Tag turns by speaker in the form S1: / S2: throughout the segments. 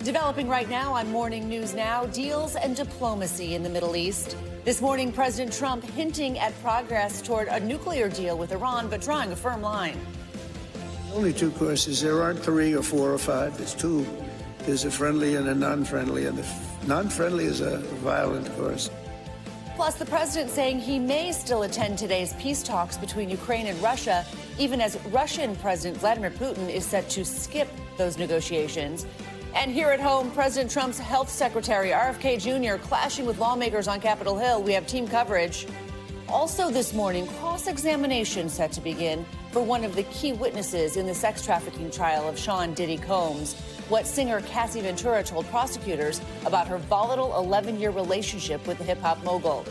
S1: Developing right now on Morning News Now, deals and diplomacy in the Middle East. This morning, President Trump hinting at progress toward a nuclear deal with Iran, but drawing a firm line.
S2: Only two courses. There aren't 3 or 4 or 5. There's 2. There's a friendly and a non-friendly, and the non-friendly is a violent course.
S1: Plus, the president saying he may still attend today's peace talks between Ukraine and Russia, even as Russian President Vladimir Putin is set to skip those negotiations. And here at home, President Trump's health secretary, RFK Jr., clashing with lawmakers on Capitol Hill. We have team coverage. Also this morning, cross-examination set to begin for one of the key witnesses in the sex trafficking trial of Sean Diddy Combs. What singer Cassie Ventura told prosecutors about her volatile 11-year relationship with the hip-hop mogul.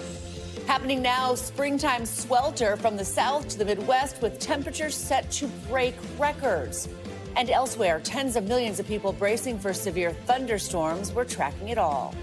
S1: Happening now, springtime swelter from the south to the Midwest with temperatures set to break records. And elsewhere, tens of millions of people bracing for severe thunderstorms. We're tracking it all.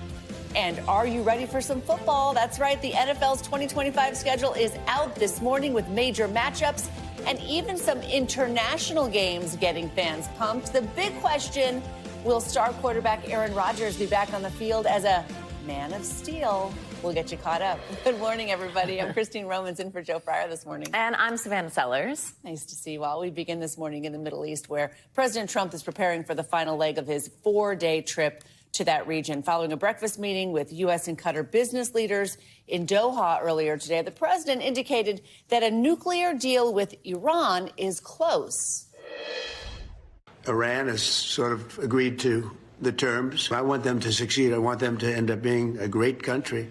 S1: And are you ready for some football? That's right, the NFL's 2025 schedule is out this morning with major matchups and even some international games getting fans pumped. The big question, will star quarterback Aaron Rodgers be back on the field as a man of steel? We'll get you caught up. Good morning, everybody. I'm Christine Romans in for Joe Fryer this morning.
S3: And I'm Savannah Sellers.
S1: Nice to see you all. We begin this morning in the Middle East, where President Trump is preparing for the final leg of his 4-day trip to that region. Following a breakfast meeting with U.S. and Qatar business leaders in Doha earlier today, the president indicated that a nuclear deal with Iran is close.
S2: Iran has sort of agreed to the terms. I want them to succeed. I want them to end up being a great country.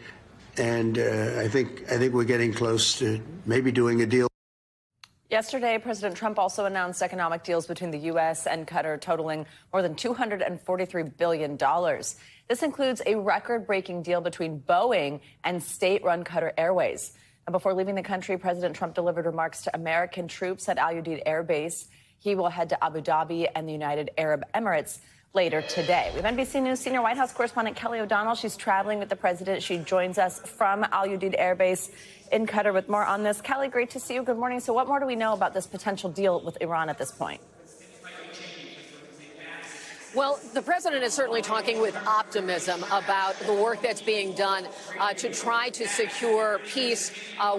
S2: And I think we're getting close to maybe doing a deal.
S3: Yesterday, President Trump also announced economic deals between the U.S. and Qatar totaling more than $243 billion. This includes a record-breaking deal between Boeing and state-run Qatar Airways. And before leaving the country, President Trump delivered remarks to American troops at Al Udeid Air Base. He will head to Abu Dhabi and the United Arab Emirates later today. We have NBC News senior White House correspondent Kelly O'Donnell. She's traveling with the president. She joins us from Al Udeid Air Base in Qatar with more on this. Kelly, great to see you. Good morning. So what more do we know about this potential deal with Iran at this point?
S4: Well, the president is certainly talking with optimism about the work that's being done to try to secure peace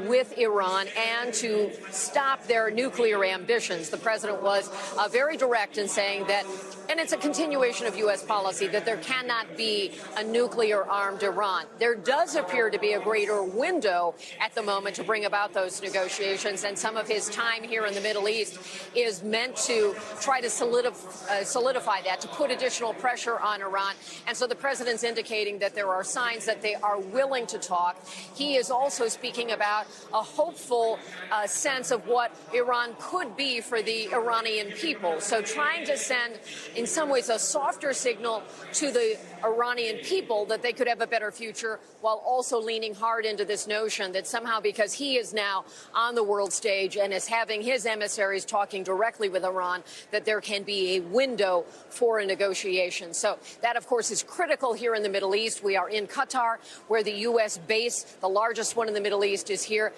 S4: with Iran and to stop their nuclear ambitions. The president was very direct in saying that, and it's a continuation of U.S. policy, that there cannot be a nuclear-armed Iran. There does appear to be a greater window at the moment to bring about those negotiations, and some of his time here in the Middle East is meant to try to solidify that, to put additional pressure on Iran. And so the president's indicating that there are signs that they are willing to talk. He is also speaking about a hopeful sense of what Iran could be for the Iranian people. So trying to send, in some ways, a softer signal to the Iranian people that they could have a better future, while also leaning hard into this notion that somehow, because he is now on the world stage and is having his emissaries talking directly with Iran, that there can be a window for a negotiation. So that, of course, is critical here in the Middle East. We are in Qatar, where the U.S. base, the largest one in the Middle East, is here.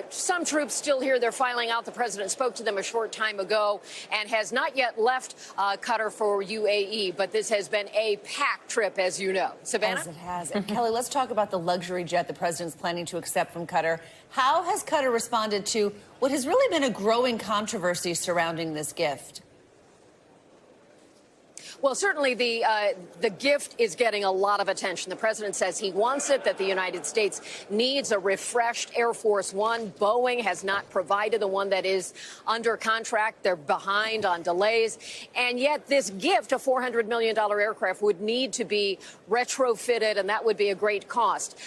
S4: Some troops still here. They're filing out. The president spoke to them a short time ago and has not yet left Qatar for UAE. But this has been a packed trip, as you know. Savannah?
S1: As it has. And Kelly, let's talk about the luxury jet the president's planning to accept from Qatar. How has Qatar responded to what has really been a growing controversy surrounding this gift?
S4: Well, certainly the gift is getting a lot of attention. The president says he wants it, that the United States needs a refreshed Air Force One. Boeing has not provided the one that is under contract. They're behind on delays. And yet this gift, a $400 million aircraft, would need to be retrofitted, and that would be a great cost.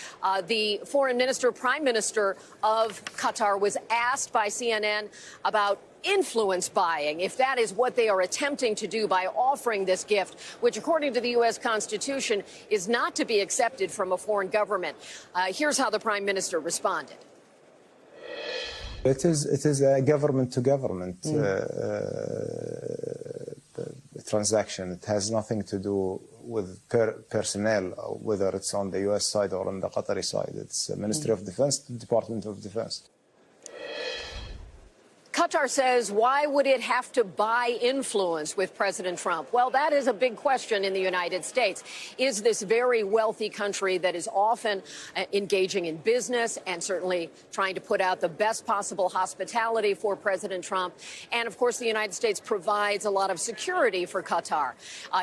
S4: The foreign minister, prime minister of Qatar, was asked by CNN about influence buying, if that is what they are attempting to do by offering this gift, which, according to the U.S. Constitution, is not to be accepted from a foreign government. Here's how the prime minister responded.
S5: It is a government-to-government transaction. It has nothing to do with personnel, whether it's on the U.S. side or on the Qatari side. It's the Ministry of Defense, the Department of Defense.
S4: Qatar Qatar says, why would it have to buy influence with President Trump? Well, that is a big question in the United States. Is this very wealthy country that is often engaging in business and certainly trying to put out the best possible hospitality for President Trump? And, of course, the United States provides a lot of security for Qatar.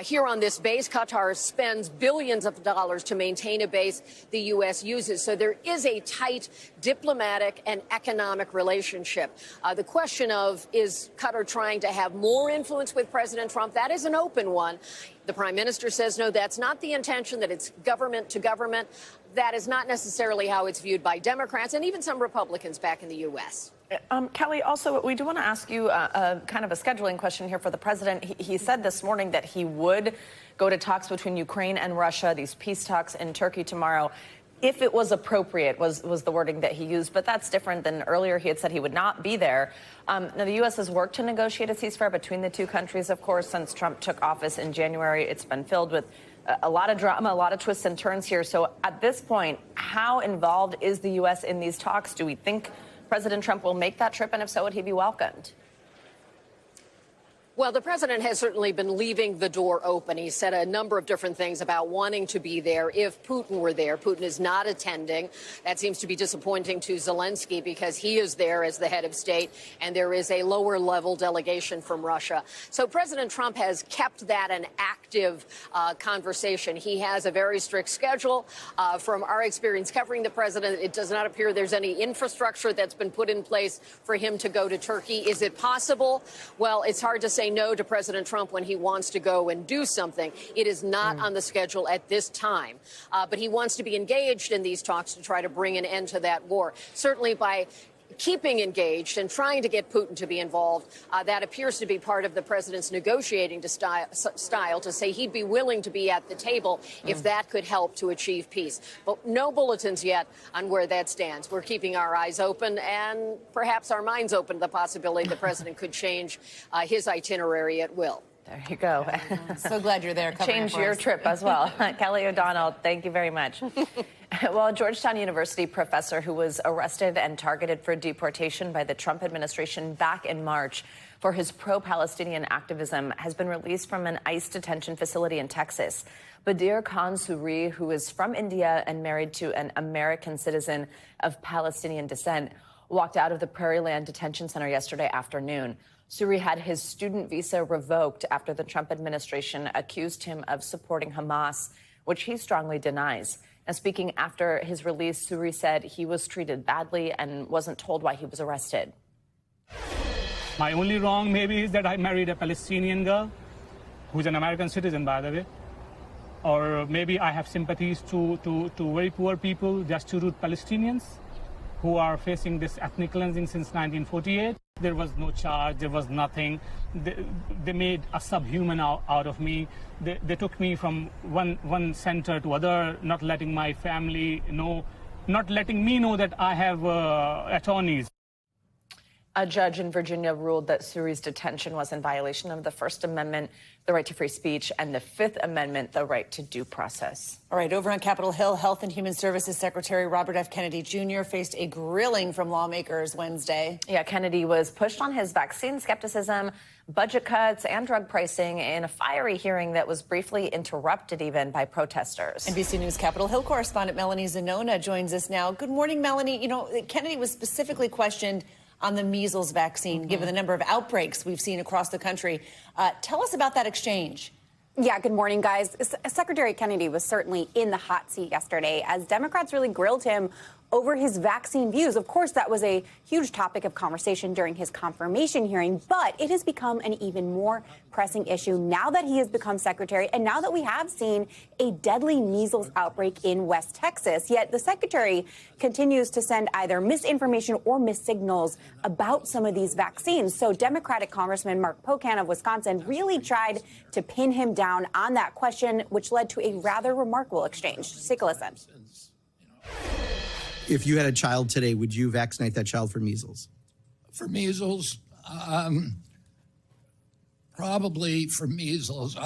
S4: Here on this base, Qatar spends billions of dollars to maintain a base the U.S. uses. So there is a tight diplomatic and economic relationship. The question of, is Qatar trying to have more influence with President Trump? That is an open one. The prime minister says, no, that's not the intention, that it's government to government. That is not necessarily how it's viewed by Democrats and even some Republicans back in the U.S.
S3: Kelly, also, we do want to ask you a kind of a scheduling question here for the president. He said this morning that he would go to talks between Ukraine and Russia, these peace talks in Turkey tomorrow, if it was appropriate, was the wording that he used. But that's different than earlier. He had said he would not be there. Now, the U.S. has worked to negotiate a ceasefire between the two countries, of course, since Trump took office in January. It's been filled with a lot of drama, a lot of twists and turns here. So at this point, how involved is the U.S. in these talks? Do we think President Trump will make that trip? And if so, would he be welcomed?
S4: Well, the president has certainly been leaving the door open. He said a number of different things about wanting to be there if Putin were there. Putin is not attending. That seems to be disappointing to Zelensky because he is there as the head of state, and there is a lower level delegation from Russia. So President Trump has kept that an active conversation. He has a very strict schedule. From our experience covering the president, it does not appear there's any infrastructure that's been put in place for him to go to Turkey. Is it possible? Well, it's hard to say no to President Trump when he wants to go and do something. It is not on the schedule at this time. But he wants to be engaged in these talks to try to bring an end to that war. Certainly by keeping engaged and trying to get Putin to be involved, that appears to be part of the president's negotiating style to say he'd be willing to be at the table if that could help to achieve peace. But no bulletins yet on where that stands. We're keeping our eyes open and perhaps our minds open to the possibility the president could change his itinerary at will.
S3: There you go.
S1: So glad you're there.
S3: Change your trip as well. Kelly O'Donnell, thank you very much. Well, a Georgetown University professor who was arrested and targeted for deportation by the Trump administration back in March for his pro-Palestinian activism has been released from an ICE detention facility in Texas. Badir Khan Suri, who is from India and married to an American citizen of Palestinian descent, walked out of the Prairie Land Detention Center yesterday afternoon. Suri had his student visa revoked after the Trump administration accused him of supporting Hamas, which he strongly denies. Now, speaking after his release, Suri said he was treated badly and wasn't told why he was arrested.
S6: My only wrong maybe is that I married a Palestinian girl who's an American citizen, by the way. Or maybe I have sympathies to very poor people, destitute Palestinians who are facing this ethnic cleansing since 1948. There was no charge, there was nothing. They made a subhuman out of me. They took me from one center to other, not letting my family know, not letting me know that I have attorneys.
S3: A judge in Virginia ruled that Suri's detention was in violation of the First Amendment, the right to free speech, and the Fifth Amendment, the right to due process.
S1: All right, over on Capitol Hill, Health and Human Services Secretary Robert F. Kennedy Jr. faced a grilling from lawmakers Wednesday.
S3: Yeah, Kennedy was pushed on his vaccine skepticism, budget cuts, and drug pricing in a fiery hearing that was briefly interrupted even by protesters.
S1: NBC News Capitol Hill correspondent Melanie Zanona joins us now. Good morning, Melanie. You know, Kennedy was specifically questioned on the measles vaccine, given the number of outbreaks we've seen across the country. Tell us about that exchange.
S7: Yeah, good morning, guys. Secretary Kennedy was certainly in the hot seat yesterday as Democrats really grilled him over his vaccine views. Of course, that was a huge topic of conversation during his confirmation hearing, but it has become an even more pressing issue now that he has become secretary and now that we have seen a deadly measles outbreak in West Texas. Yet the secretary continues to send either misinformation or missignals about some of these vaccines. So Democratic Congressman Mark Pocan of Wisconsin really tried to pin him down on that question, which led to a rather remarkable exchange. Take a listen.
S8: If you had a child today, would you vaccinate that child for measles?
S9: For measles, probably for measles.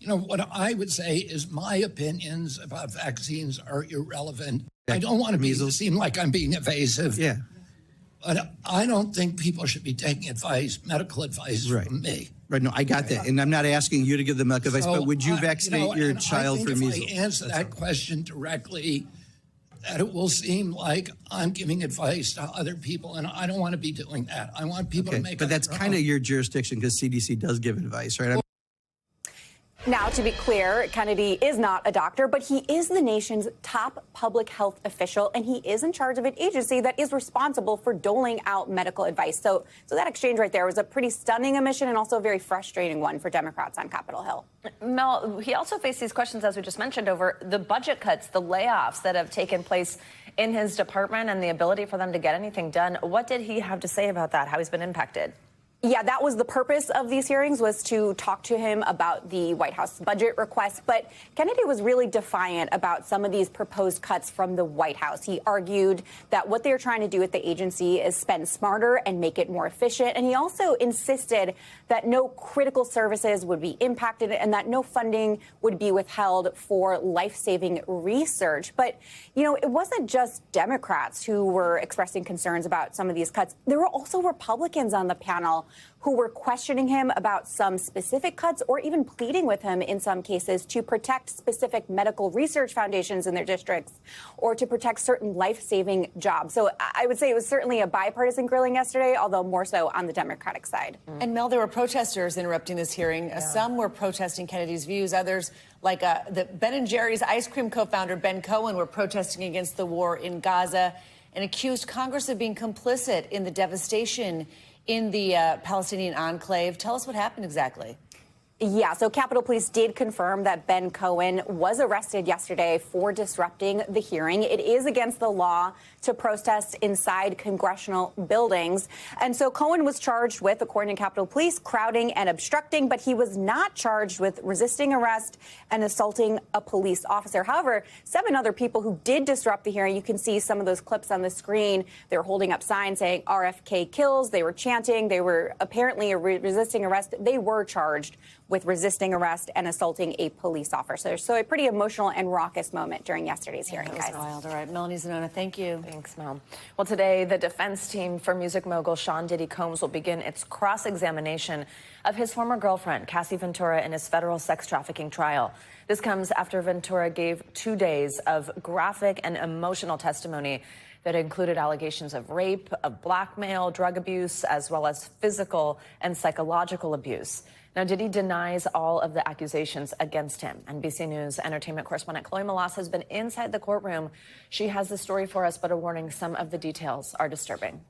S9: What I would say is my opinions about vaccines are irrelevant. I don't want to seem like I'm being evasive.
S8: Yeah.
S9: But I don't think people should be taking advice, medical advice from me.
S8: Right, no, I got that. And I'm not asking you to give them medical advice, but would you vaccinate your child for measles?
S9: If I answer that question directly, that it will seem like I'm giving advice to other people, and I don't want to be doing that. I want people to make.
S8: But that's kind of your jurisdiction because CDC does give advice, right?
S7: Now, to be clear, Kennedy is not a doctor, but he is the nation's top public health official, and he is in charge of an agency that is responsible for doling out medical advice. So that exchange right there was a pretty stunning omission and also a very frustrating one for Democrats on Capitol Hill.
S3: Mel, he also faced these questions, as we just mentioned, over the budget cuts, the layoffs that have taken place in his department and the ability for them to get anything done. What did he have to say about that, how he's been impacted?
S7: Yeah, that was the purpose of these hearings, was to talk to him about the White House budget request. But Kennedy was really defiant about some of these proposed cuts from the White House. He argued that what they're trying to do with the agency is spend smarter and make it more efficient. And he also insisted that no critical services would be impacted and that no funding would be withheld for life-saving research. But, you know, it wasn't just Democrats who were expressing concerns about some of these cuts. There were also Republicans on the panel who were questioning him about some specific cuts or even pleading with him in some cases to protect specific medical research foundations in their districts or to protect certain life-saving jobs. So I would say it was certainly a bipartisan grilling yesterday, although more so on the Democratic side.
S1: And Mel, there were protesters interrupting this hearing. Some were protesting Kennedy's views. Others, like the Ben & Jerry's ice cream co-founder Ben Cohen, were protesting against the war in Gaza and accused Congress of being complicit in the devastation in the Palestinian enclave. Tell us what happened exactly.
S7: Yeah, so Capitol Police did confirm that Ben Cohen was arrested yesterday for disrupting the hearing. It is against the law to protest inside congressional buildings. And so Cohen was charged with, according to Capitol Police, crowding and obstructing, but he was not charged with resisting arrest and assaulting a police officer. However, 7 other people who did disrupt the hearing, you can see some of those clips on the screen. They were holding up signs saying RFK kills. They were chanting. They were apparently resisting arrest. They were charged with resisting arrest and assaulting a police officer. So a pretty emotional and raucous moment during yesterday's hearing, guys.
S1: Wild. All right, Melanie Zanona, thank you.
S3: Thanks, Mel. Well, today, the defense team for music mogul Sean Diddy Combs will begin its cross-examination of his former girlfriend, Cassie Ventura, in his federal sex trafficking trial. This comes after Ventura gave 2 days of graphic and emotional testimony that included allegations of rape, of blackmail, drug abuse, as well as physical and psychological abuse. Now, Diddy denies all of the accusations against him. NBC News entertainment correspondent Chloe Malas has been inside the courtroom. She has the story for us, but a warning, some of the details are disturbing.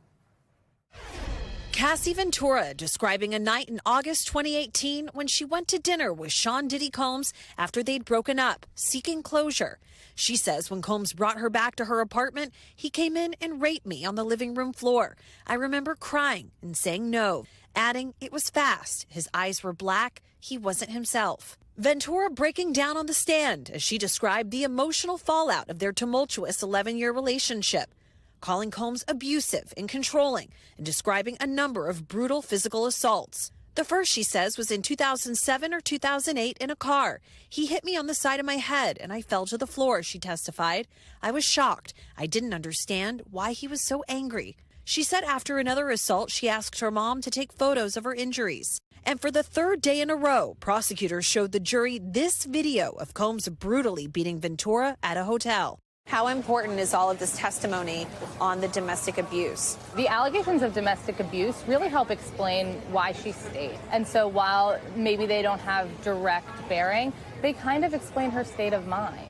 S10: Cassie Ventura describing a night in August 2018 when she went to dinner with Sean Diddy Combs after they'd broken up, seeking closure. She says when Combs brought her back to her apartment, he came in and raped me on the living room floor. I remember crying and saying no, adding it was fast. His eyes were black. He wasn't himself. Ventura breaking down on the stand as she described the emotional fallout of their tumultuous 11-year relationship, calling Combs abusive and controlling and describing a number of brutal physical assaults. The first, she says, was in 2007 or 2008 in a car. He hit me on the side of my head and I fell to the floor, she testified. I was shocked. I didn't understand why he was so angry. She said after another assault, she asked her mom to take photos of her injuries. And for the 3rd day in a row, prosecutors showed the jury this video of Combs brutally beating Ventura at a hotel.
S11: How important is all of this testimony on the domestic abuse?
S12: The allegations of domestic abuse really help explain why she stayed. And so while maybe they don't have direct bearing, they kind of explain her state of mind.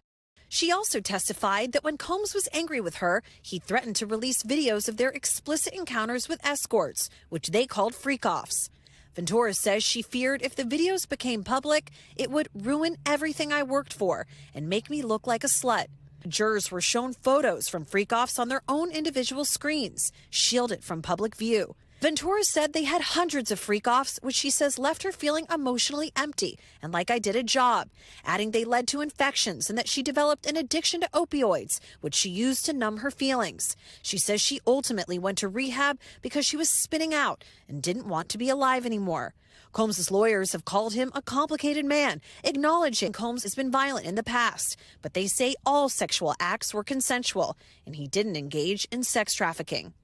S10: She also testified that when Combs was angry with her, he threatened to release videos of their explicit encounters with escorts, which they called freak-offs. Ventura says she feared if the videos became public, it would ruin everything I worked for and make me look like a slut. Jurors were shown photos from freak-offs on their own individual screens, shielded from public view. Ventura said they had hundreds of freak-offs, which she says left her feeling emotionally empty and like I did a job, adding they led to infections and that she developed an addiction to opioids, which she used to numb her feelings. She says she ultimately went to rehab because she was spinning out and didn't want to be alive anymore. Combs' lawyers have called him a complicated man, acknowledging Combs has been violent in the past, but they say all sexual acts were consensual and he didn't engage in sex trafficking.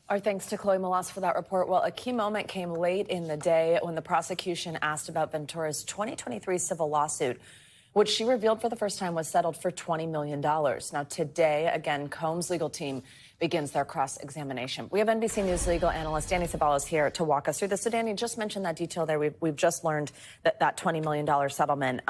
S3: Our thanks to Chloe Molas for that report. Well, a key moment came late in the day when the prosecution asked about Ventura's 2023 civil lawsuit, which she revealed for the first time was settled for $20 million. Now, today, again, Combs' legal team begins their cross-examination. We have NBC News legal analyst Danny Savalis here to walk us through this. So, Danny, just mentioned that detail there. We've just learned that $20 million settlement,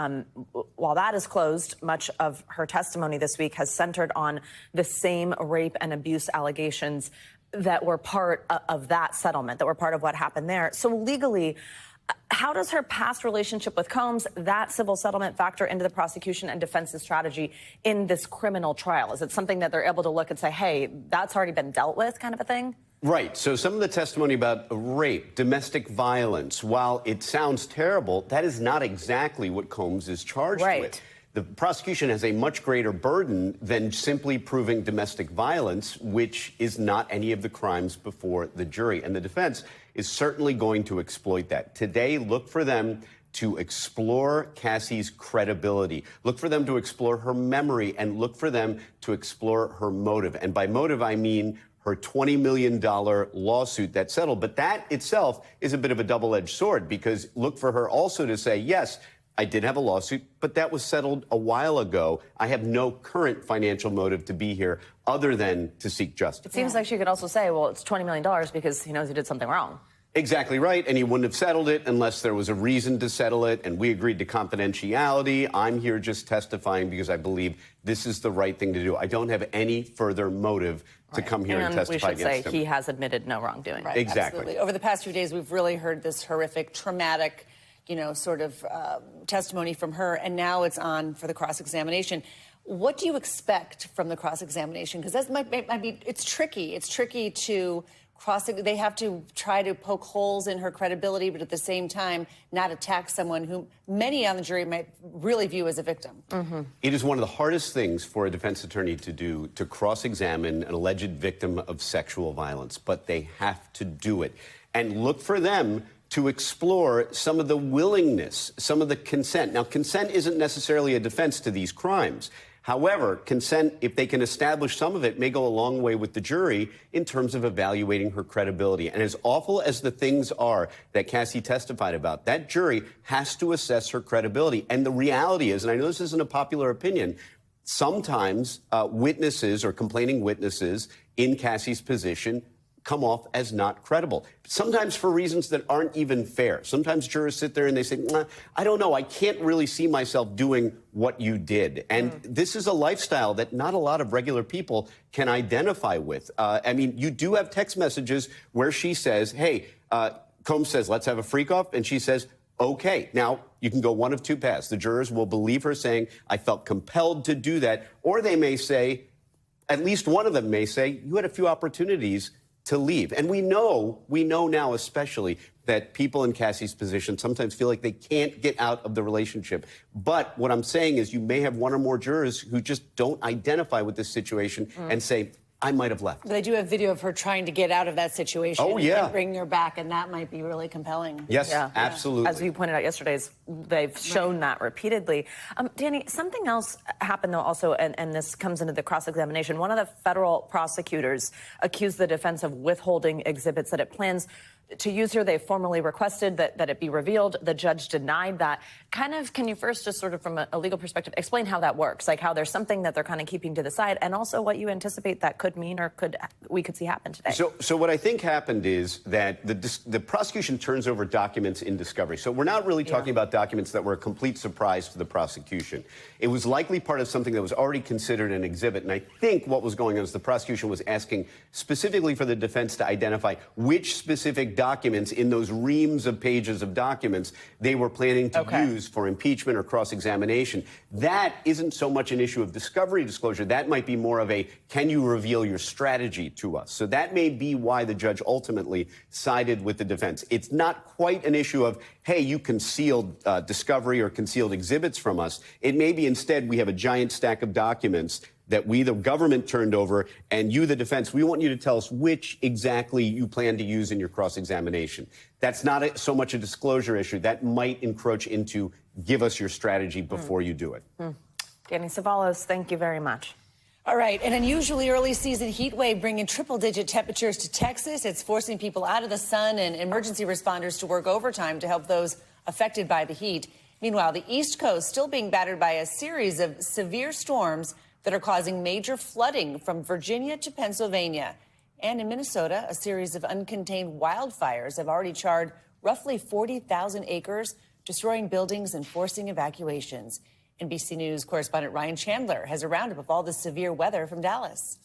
S3: while that is closed, much of her testimony this week has centered on the same rape and abuse allegations that were part of that settlement, that were part of what happened there. So legally, how does her past relationship with Combs, that civil settlement, factor into the prosecution and defense's strategy in this criminal trial? Is it something that they're able to look and say, hey, that's already been dealt with, kind of a thing?
S13: Right. So some of the testimony about rape, domestic violence, while it sounds terrible, that is not exactly what Combs is charged with. The prosecution has a much greater burden than simply proving domestic violence, which is not any of the crimes before the jury. And the defense is certainly going to exploit that. Today, look for them to explore Cassie's credibility. Look for them to explore her memory, and look for them to explore her motive. And by motive, I mean her $20 million lawsuit that settled. But that itself is a bit of a double-edged sword, because look for her also to say, yes, I did have a lawsuit, but that was settled a while ago. I have no current financial motive to be here other than to seek justice.
S3: It seems like she could also say, well, it's $20 million because he knows he did something wrong.
S13: Exactly right, and he wouldn't have settled it unless there was a reason to settle it, and we agreed to confidentiality. I'm here just testifying because I believe this is the right thing to do. I don't have any further motive to come here and testify against him.
S3: We should say he has admitted no wrongdoing.
S1: Right,
S13: exactly.
S1: Absolutely. Over the past few days, we've really heard this horrific, traumatic, sort of testimony from her, and now it's on for the cross-examination. What do you expect from the cross-examination? Because that might be, it's tricky. It's tricky to they have to try to poke holes in her credibility, but at the same time, not attack someone who many on the jury might really view as a victim.
S3: Mm-hmm.
S13: It is one of the hardest things for a defense attorney to do, to cross-examine an alleged victim of sexual violence, but they have to do it. And look for them to explore some of the willingness, some of the consent. Now, consent isn't necessarily a defense to these crimes. However, consent, if they can establish some of it, may go a long way with the jury in terms of evaluating her credibility. And as awful as the things are that Cassie testified about, that jury has to assess her credibility. And the reality is, and I know this isn't a popular opinion, sometimes witnesses or complaining witnesses in Cassie's position come off as not credible, sometimes for reasons that aren't even fair. Sometimes jurors sit there and they say, I don't know, I can't really see myself doing what you did. And this is a lifestyle that not a lot of regular people can identify with. I mean, you do have text messages where she says, hey, Combs says, let's have a freak off. And she says, okay. Now, you can go one of two paths. The jurors will believe her saying, I felt compelled to do that. Or they may say, at least one of them may say, you had a few opportunities to leave. And we know now especially that people in Cassie's position sometimes feel like they can't get out of the relationship. But what I'm saying is you may have one or more jurors who just don't identify with this situation and say, I might have left.
S1: But they do have video of her trying to get out of that situation.
S13: Oh, yeah.
S1: And bringing her back, and that might be really compelling.
S13: Yes, absolutely.
S3: As you pointed out yesterday, they've shown that repeatedly. Danny, something else happened, though, also, and this comes into the cross-examination. One of the federal prosecutors accused the defense of withholding exhibits that it plans to use here. They formally requested that it be revealed. The judge denied that. Can you first just sort of from a legal perspective explain how that works, like how there's something that they're kind of keeping to the side, and also what you anticipate that could mean or we could see happen today?
S13: So what I think happened is that the prosecution turns over documents in discovery. So we're not really talking about documents that were a complete surprise to the prosecution. It was likely part of something that was already considered an exhibit. And I think what was going on is the prosecution was asking specifically for the defense to identify which specific documents in those reams of pages of documents they were planning to use for impeachment or cross-examination. That isn't so much an issue of discovery disclosure. That might be more of a, can you reveal your strategy to us? So that may be why the judge ultimately sided with the defense. It's not quite an issue of, hey, you concealed discovery or concealed exhibits from us. It may be instead we have a giant stack of documents that we, the government, turned over, and you, the defense, we want you to tell us which exactly you plan to use in your cross-examination. That's not so much a disclosure issue. That might encroach into give us your strategy before you do it.
S3: Danny Savalis, thank you very much.
S1: All right, an unusually early season heat wave bringing triple-digit temperatures to Texas. It's forcing people out of the sun and emergency responders to work overtime to help those affected by the heat. Meanwhile, the East Coast still being battered by a series of severe storms that are causing major flooding from Virginia to Pennsylvania. And in Minnesota, a series of uncontained wildfires have already charred roughly 40,000 acres, destroying buildings and forcing evacuations. NBC News correspondent Ryan Chandler has a roundup of all the severe weather from Dallas.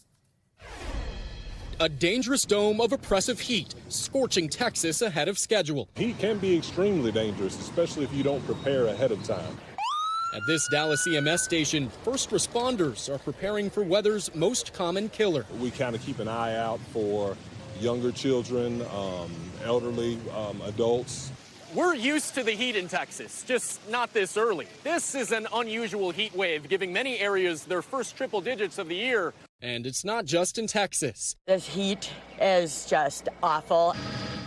S14: A dangerous dome of oppressive heat, scorching Texas ahead of schedule.
S15: Heat can be extremely dangerous, especially if you don't prepare ahead of time.
S14: At this Dallas EMS station, first responders are preparing for weather's most common killer.
S15: We kind of keep an eye out for younger children, elderly adults.
S16: We're used to the heat in Texas, just not this early. This is an unusual heat wave, giving many areas their first triple digits of the year.
S14: And it's not just in Texas.
S17: This heat is just awful.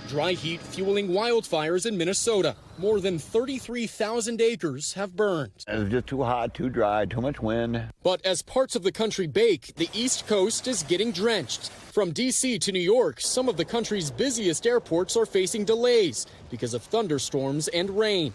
S14: Dry heat fueling wildfires in Minnesota. More than 33,000 acres have burned.
S18: It's just too hot, too dry, too much wind.
S14: But as parts of the country bake, the East Coast is getting drenched. From D.C. to New York, some of the country's busiest airports are facing delays because of thunderstorms and rain.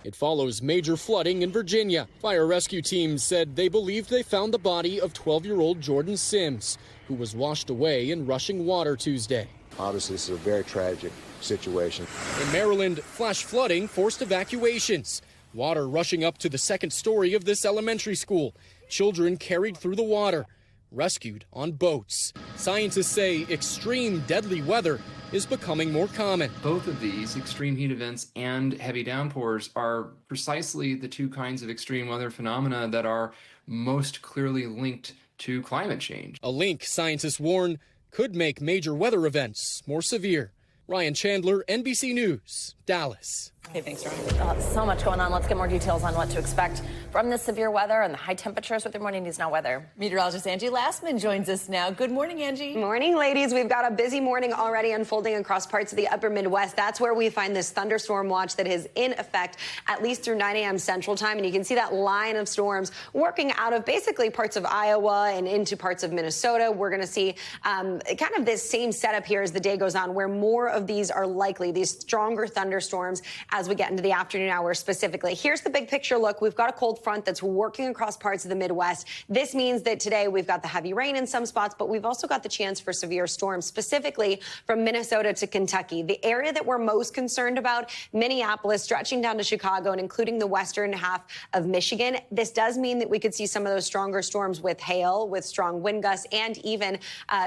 S14: It follows major flooding in Virginia. Fire rescue teams said they believed they found the body of 12-year-old Jordan Sims, who was washed away in rushing water Tuesday.
S19: Obviously, this is a very tragic situation.
S14: In Maryland, flash flooding forced evacuations. Water rushing up to the second story of this elementary school. Children carried through the water, rescued on boats. Scientists say extreme deadly weather is becoming more common.
S20: Both of these, extreme heat events and heavy downpours, are precisely the two kinds of extreme weather phenomena that are most clearly linked to climate change.
S14: A link scientists warn could make major weather events more severe. Ryan Chandler, NBC News, Dallas.
S3: Okay, thanks, Ryan. So much going on. Let's get more details on what to expect from the severe weather and the high temperatures with your Morning News Now weather.
S1: Meteorologist Angie Lastman joins us now. Good morning, Angie.
S21: Morning, ladies. We've got a busy morning already unfolding across parts of the upper Midwest. That's where we find this thunderstorm watch that is in effect at least through 9 a.m. Central Time. And you can see that line of storms working out of basically parts of Iowa and into parts of Minnesota. We're going to see kind of this same setup here as the day goes on, where more of these are likely, these stronger thunderstorms as we get into the afternoon hours specifically. Here's the big picture look. We've got a cold front that's working across parts of the Midwest. This means that today we've got the heavy rain in some spots, but we've also got the chance for severe storms, specifically from Minnesota to Kentucky. The area that we're most concerned about, Minneapolis, stretching down to Chicago and including the western half of Michigan. This does mean that we could see some of those stronger storms with hail, with strong wind gusts, and even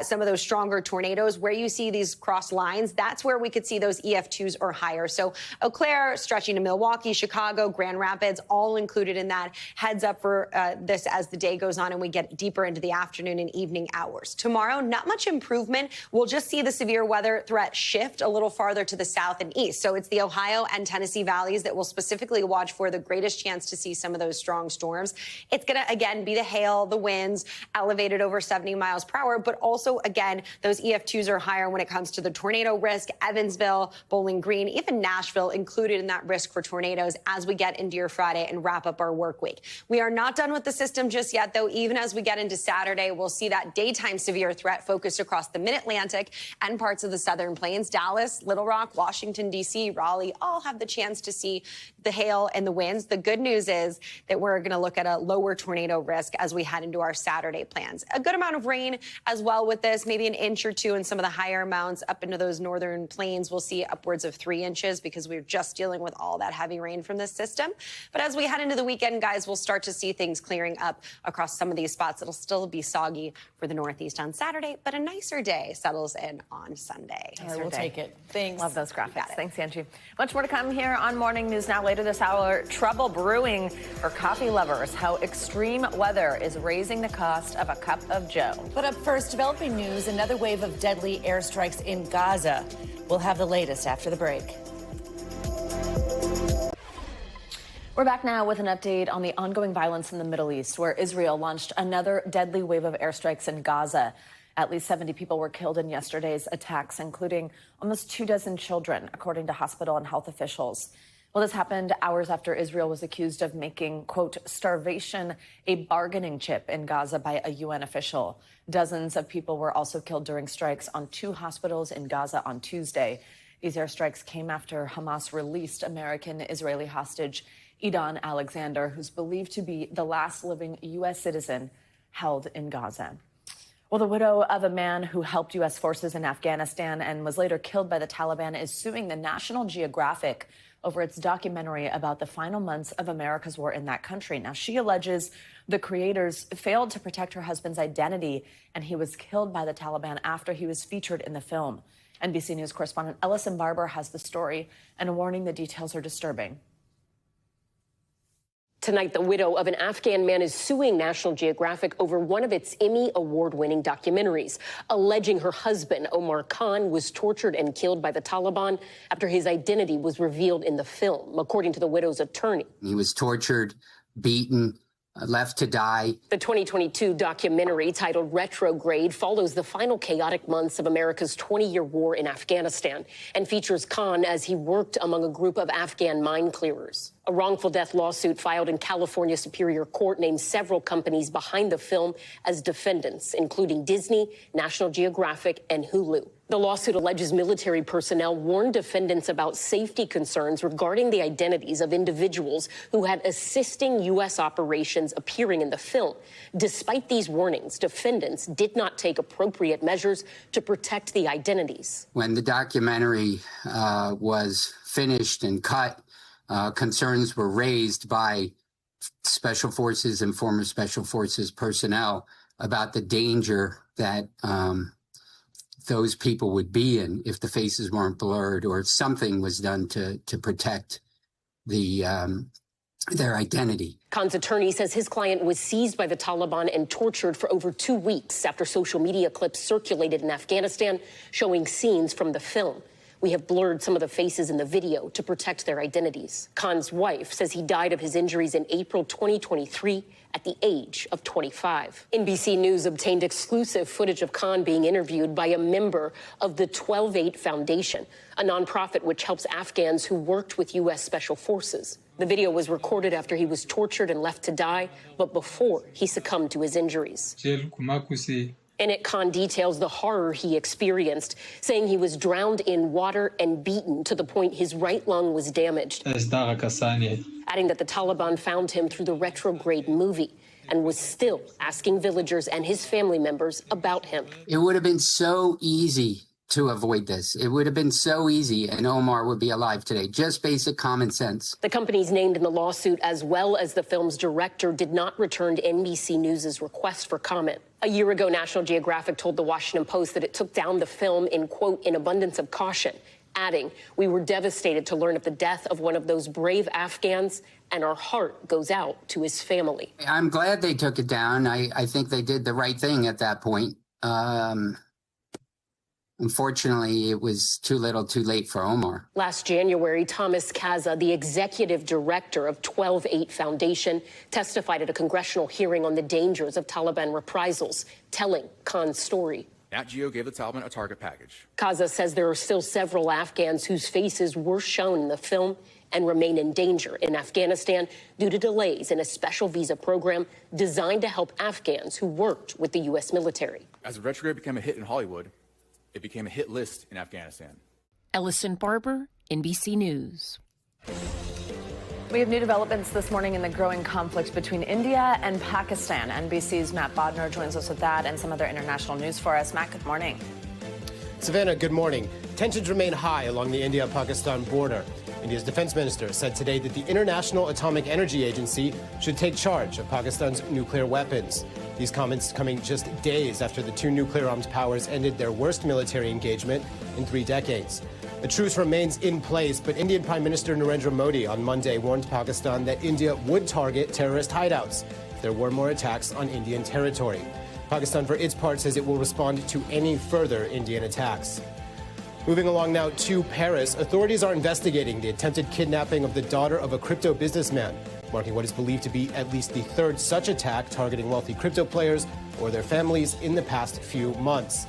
S21: some of those stronger tornadoes. Where you see these cross lines, that's where we could see those EF2s or higher. So Eau Claire, stretching to Milwaukee, Chicago, Grand Rapids, all included in that. Heads up for this as the day goes on and we get deeper into the afternoon and evening hours. Tomorrow, not much improvement. We'll just see the severe weather threat shift a little farther to the south and east. So it's the Ohio and Tennessee valleys that will specifically watch for the greatest chance to see some of those strong storms. It's going to, again, be the hail, the winds, elevated over 70 miles per hour, but also, again, those EF2s are higher when it comes to the tornado risk. Evansville, Bowling Green, even Nashville included in that risk for tornadoes as we get into your Friday and wrap up our work week. We are not done with the system just yet, though. Even as we get into Saturday, we'll see that daytime severe threat focused across the mid-Atlantic and parts of the southern plains. Dallas, Little Rock, Washington, D.C., Raleigh all have the chance to see the hail and the winds. The good news is that we're going to look at a lower tornado risk as we head into our Saturday plans. A good amount of rain as well with this, maybe an inch or two in some of the higher amounts up into those northern plains. We'll see upwards of 3 inches because we're just dealing with all that heavy rain from this system. But as we head into the weekend, guys, we'll start to see things clearing up across some of these spots. It'll still be soggy for the Northeast on Saturday, but a nicer day settles in on Sunday.
S1: We'll take it. Thanks.
S3: Love those graphics. Thanks, Angie. Much more to come here on Morning News Now. Later this hour, trouble brewing for coffee lovers. How extreme weather is raising the cost of a cup of joe.
S1: But up first, developing news, another wave of deadly airstrikes in Gaza. We'll have the latest after the break.
S3: We're back now with an update on the ongoing violence in the Middle East, where Israel launched another deadly wave of airstrikes in Gaza. At least 70 people were killed in yesterday's attacks, including almost 24 children, according to hospital and health officials. Well, this happened hours after Israel was accused of making, quote, starvation a bargaining chip in Gaza by a UN official. Dozens of people were also killed during strikes on 2 hospitals in Gaza on Tuesday. These airstrikes came after Hamas released American-Israeli hostage Idan Alexander, who's believed to be the last living U.S. citizen held in Gaza. Well, the widow of a man who helped U.S. forces in Afghanistan and was later killed by the Taliban is suing the National Geographic over its documentary about the final months of America's war in that country. Now, she alleges the creators failed to protect her husband's identity, and he was killed by the Taliban after he was featured in the film. NBC News correspondent Ellison Barber has the story and a warning: the details are disturbing.
S2: Tonight, the widow of an Afghan man is suing National Geographic over one of its Emmy award-winning documentaries, alleging her husband, Omar Khan, was tortured and killed by the Taliban after his identity was revealed in the film, according to the widow's attorney.
S22: He was tortured, beaten, left to die.
S2: The 2022 documentary, titled Retrograde, follows the final chaotic months of America's 20-year war in Afghanistan and features Khan as he worked among a group of Afghan mine clearers. A wrongful death lawsuit filed in California Superior Court named several companies behind the film as defendants, including Disney, National Geographic, and Hulu. The lawsuit alleges military personnel warned defendants about safety concerns regarding the identities of individuals who had assisting U.S. operations appearing in the film. Despite these warnings, defendants did not take appropriate measures to protect the identities.
S22: When the documentary was finished and cut, concerns were raised by Special Forces and former Special Forces personnel about the danger that those people would be in if the faces weren't blurred or if something was done to protect their identity.
S2: Khan's attorney says his client was seized by the Taliban and tortured for over 2 weeks after social media clips circulated in Afghanistan showing scenes from the film. We have blurred some of the faces in the video to protect their identities. Khan's wife says he died of his injuries in April 2023 at the age of 25. NBC News obtained exclusive footage of Khan being interviewed by a member of the 12-8 Foundation, a nonprofit which helps Afghans who worked with U.S. Special Forces. The video was recorded after he was tortured and left to die, but before he succumbed to his injuries. In it, Khan details the horror he experienced, saying he was drowned in water and beaten to the point his right lung was damaged, adding that the Taliban found him through the Retrograde movie and was still asking villagers and his family members about him.
S22: It would have been so easy to avoid this. It would have been so easy, and Omar would be alive today. Just basic common sense.
S2: The companies named in the lawsuit, as well as the film's director, did not return to NBC News' request for comment. A year ago, National Geographic told the Washington Post that it took down the film in, quote, an abundance of caution, adding, "We were devastated to learn of the death of one of those brave Afghans, and our heart goes out to his family."
S22: I'm glad they took it down. I think they did the right thing at that point. Unfortunately, it was too little too late for Omar.
S2: Last January, Thomas Kaza, the executive director of 12-8 Foundation, testified at a congressional hearing on the dangers of Taliban reprisals, telling Khan's story.
S23: Nat Geo gave the Taliban a target package.
S2: Kaza says there are still several Afghans whose faces were shown in the film and remain in danger in Afghanistan due to delays in a special visa program designed to help Afghans who worked with the U.S. military.
S23: As the Retrograde became a hit in Hollywood, it became a hit list in Afghanistan.
S24: Ellison Barber, NBC News.
S3: We have new developments this morning in the growing conflict between India and Pakistan. NBC's Matt Bodnar joins us with that and some other international news for us. Matt, good morning.
S25: Savannah, good morning. Tensions remain high along the India-Pakistan border. India's defense minister said today that the International Atomic Energy Agency should take charge of Pakistan's nuclear weapons. These comments coming just days after the two nuclear arms powers ended their worst military engagement in 3 decades. A truce remains in place, but Indian Prime Minister Narendra Modi on Monday warned Pakistan that India would target terrorist hideouts if there were more attacks on Indian territory. Pakistan, for its part, says it will respond to any further Indian attacks. Moving along now to Paris, authorities are investigating the attempted kidnapping of the daughter of a crypto businessman, marking what is believed to be at least the 3rd such attack targeting wealthy crypto players or their families in the past few months.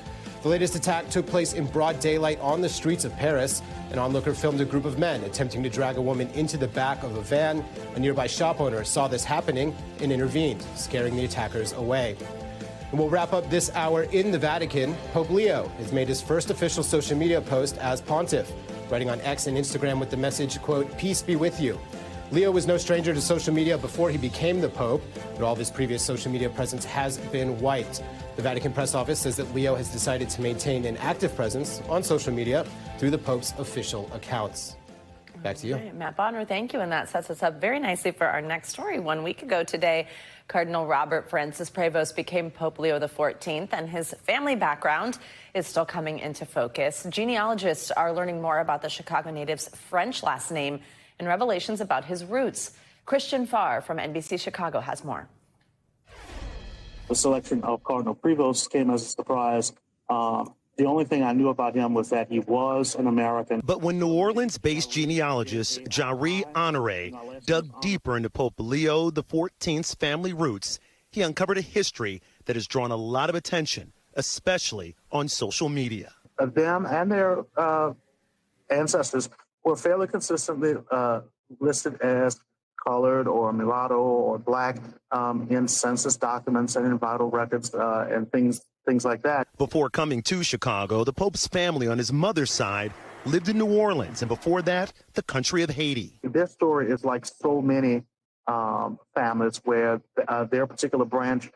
S25: The latest attack took place in broad daylight on the streets of Paris. An onlooker filmed a group of men attempting to drag a woman into the back of a van. A nearby shop owner saw this happening and intervened, scaring the attackers away. And we'll wrap up this hour in the Vatican. Pope Leo has made his first official social media post as pontiff, writing on X and Instagram with the message, quote, "Peace be with you." Leo was no stranger to social media before he became the Pope, but all of his previous social media presence has been wiped. The Vatican press office says that Leo has decided to maintain an active presence on social media through the Pope's official accounts. Back to you.
S3: Right, Matt Bonner, thank you. And that sets us up very nicely for our next story. 1 week ago today, Cardinal Robert Francis Prevost became Pope Leo XIV, and his family background is still coming into focus. Genealogists are learning more about the Chicago native's French last name and revelations about his roots. Christian Farr from NBC Chicago has more.
S4: The selection of Cardinal Prevost came as a surprise. The only thing I knew about him was that he was an American.
S5: But when New Orleans-based genealogist Jari Honore dug deeper into Pope Leo XIV's family roots, he uncovered a history that has drawn a lot of attention, especially on social media.
S4: Them and their ancestors were fairly consistently listed as colored or mulatto or black in census documents and in vital records and things like that.
S5: Before coming to Chicago, the Pope's family on his mother's side lived in New Orleans, and before that, the country of Haiti.
S4: Their story is like so many families where their particular branch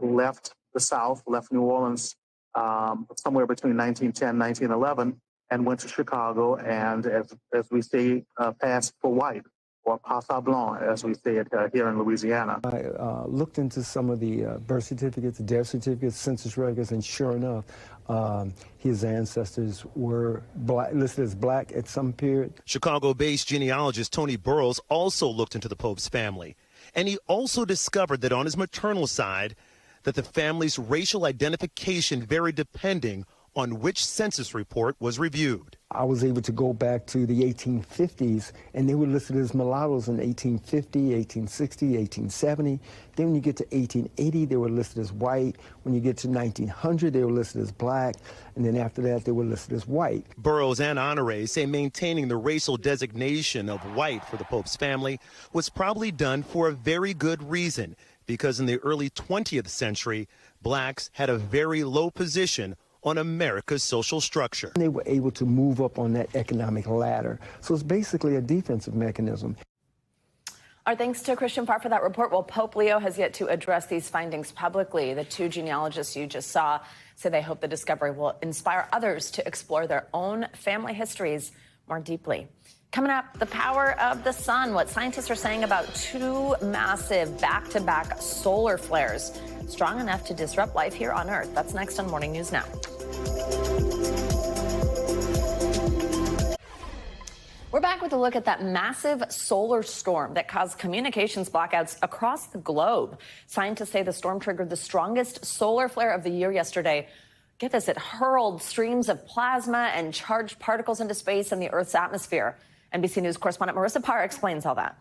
S4: left the South, left New Orleans somewhere between 1910 and 1911, and went to Chicago, and as we say, passed for white, or passant blanc, as we say it here in Louisiana.
S6: I looked into some of the birth certificates, death certificates, census records, and sure enough, his ancestors were listed as black at some period.
S5: Chicago-based genealogist Tony Burrows also looked into the Pope's family, and he also discovered that on his maternal side, that the family's racial identification varied depending on which census report was reviewed.
S6: I was able to go back to the 1850s, and they were listed as mulattoes in 1850, 1860, 1870. Then when you get to 1880, they were listed as white. When you get to 1900, they were listed as black. And then after that, they were listed as white.
S5: Burrows and Honore say maintaining the racial designation of white for the Pope's family was probably done for a very good reason, because in the early 20th century, blacks had a very low position on America's social structure.
S6: They were able to move up on that economic ladder. So it's basically a defensive mechanism.
S3: Our thanks to Christian Farr for that report. Well, Pope Leo has yet to address these findings publicly. The two genealogists you just saw say they hope the discovery will inspire others to explore their own family histories more deeply. Coming up, the power of the sun, what scientists are saying about two massive back-to-back solar flares, strong enough to disrupt life here on Earth. That's next on Morning News Now. We're back with a look at that massive solar storm that caused communications blackouts across the globe. Scientists say the storm triggered the strongest solar flare of the year yesterday. Get this, it hurled streams of plasma and charged particles into space and the Earth's atmosphere. NBC News correspondent Marissa Parr explains all that.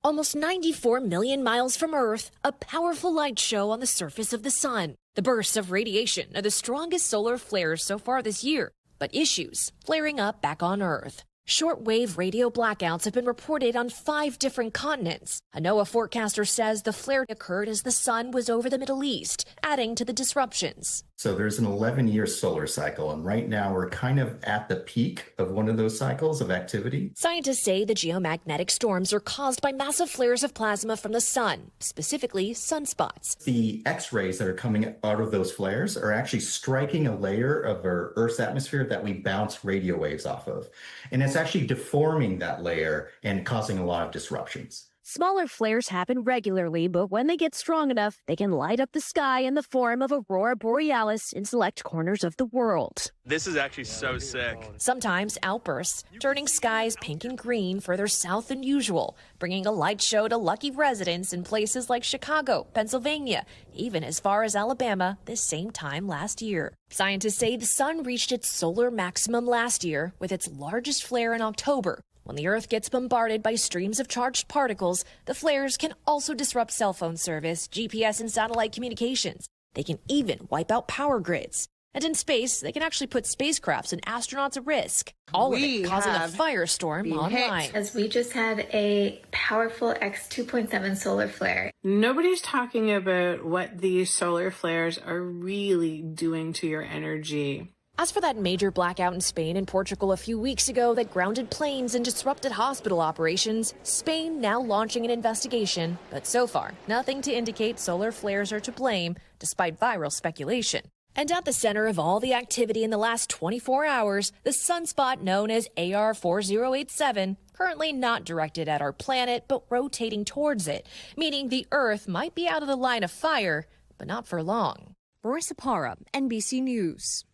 S8: Almost 94 million miles from Earth, a powerful light show on the surface of the sun. The bursts of radiation are the strongest solar flares so far this year, but issues flaring up back on Earth. Shortwave radio blackouts have been reported on 5 different continents. A NOAA forecaster says the flare occurred as the sun was over the Middle East, adding to the disruptions.
S9: So there's an 11-year solar cycle, and right now we're kind of at the peak of one of those cycles of activity.
S8: Scientists say the geomagnetic storms are caused by massive flares of plasma from the sun, specifically sunspots.
S9: The X-rays that are coming out of those flares are actually striking a layer of our Earth's atmosphere that we bounce radio waves off of. And it's actually deforming that layer and causing a lot of disruptions.
S8: Smaller flares happen regularly, but when they get strong enough, they can light up the sky in the form of aurora borealis in select corners of the world.
S26: This is actually so sick.
S8: Sometimes outbursts, turning skies pink and green further south than usual, bringing a light show to lucky residents in places like Chicago, Pennsylvania, even as far as Alabama this same time last year. Scientists say the sun reached its solar maximum last year with its largest flare in October. When the Earth gets bombarded by streams of charged particles, the flares can also disrupt cell phone service, GPS, and satellite communications. They can even wipe out power grids. And in space, they can actually put spacecrafts and astronauts at risk. All of it causing a firestorm online.
S7: As we just had a powerful X2.7 solar flare.
S10: Nobody's talking about what these solar flares are really doing to your energy.
S8: As for that major blackout in Spain and Portugal a few weeks ago that grounded planes and disrupted hospital operations, Spain now launching an investigation. But so far, nothing to indicate solar flares are to blame, despite viral speculation. And at the center of all the activity in the last 24 hours, the sunspot known as AR4087, currently not directed at our planet, but rotating towards it, meaning the Earth might be out of the line of fire, but not for long.
S11: Marissa Parra, NBC News.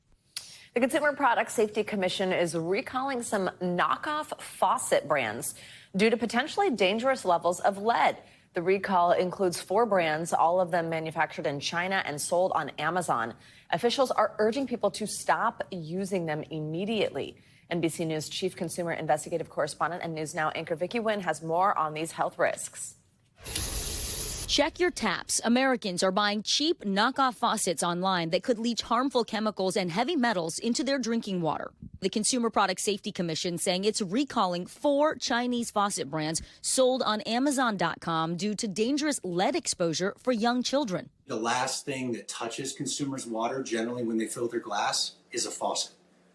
S3: The Consumer Product Safety Commission is recalling some knockoff faucet brands due to potentially dangerous levels of lead. The recall includes 4 brands, all of them manufactured in China and sold on Amazon. Officials are urging people to stop using them immediately. NBC News Chief Consumer Investigative Correspondent and News Now anchor Vicky Nguyen has more on these health risks.
S12: Check your taps. Americans are buying cheap knockoff faucets online that could leach harmful chemicals and heavy metals into their drinking water. The Consumer Product Safety Commission saying it's recalling 4 Chinese faucet brands sold on Amazon.com due to dangerous lead exposure for young children.
S13: The last thing that touches consumers' water, generally when they fill their glass, is a faucet.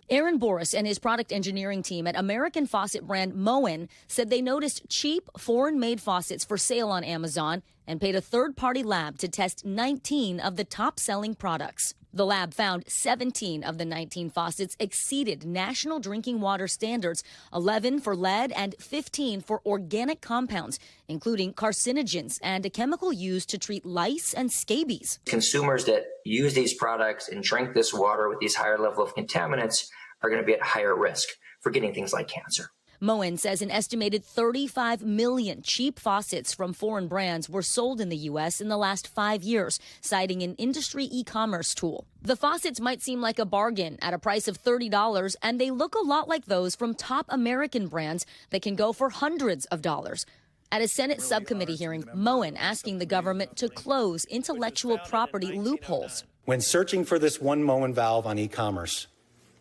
S12: Aaron Boris and his product engineering team at American faucet brand Moen said they noticed cheap foreign-made faucets for sale on Amazon and paid a third-party lab to test 19 of the top-selling products. The lab found 17 of the 19 faucets exceeded national drinking water standards, 11 for lead and 15 for organic compounds, including carcinogens and a chemical used to treat lice and scabies.
S15: Consumers that use these products and drink this water with these higher level of contaminants are going to be at higher risk for getting things like cancer.
S12: Moen says an estimated 35 million cheap faucets from foreign brands were sold in the U.S. in the last 5 years, citing an industry e-commerce tool. The faucets might seem like a bargain at a price of $30, and they look a lot like those from top American brands that can go for hundreds of dollars. At a Senate subcommittee hearing, Moen asking the government to close intellectual property loopholes.
S27: When searching for this one Moen valve on e-commerce,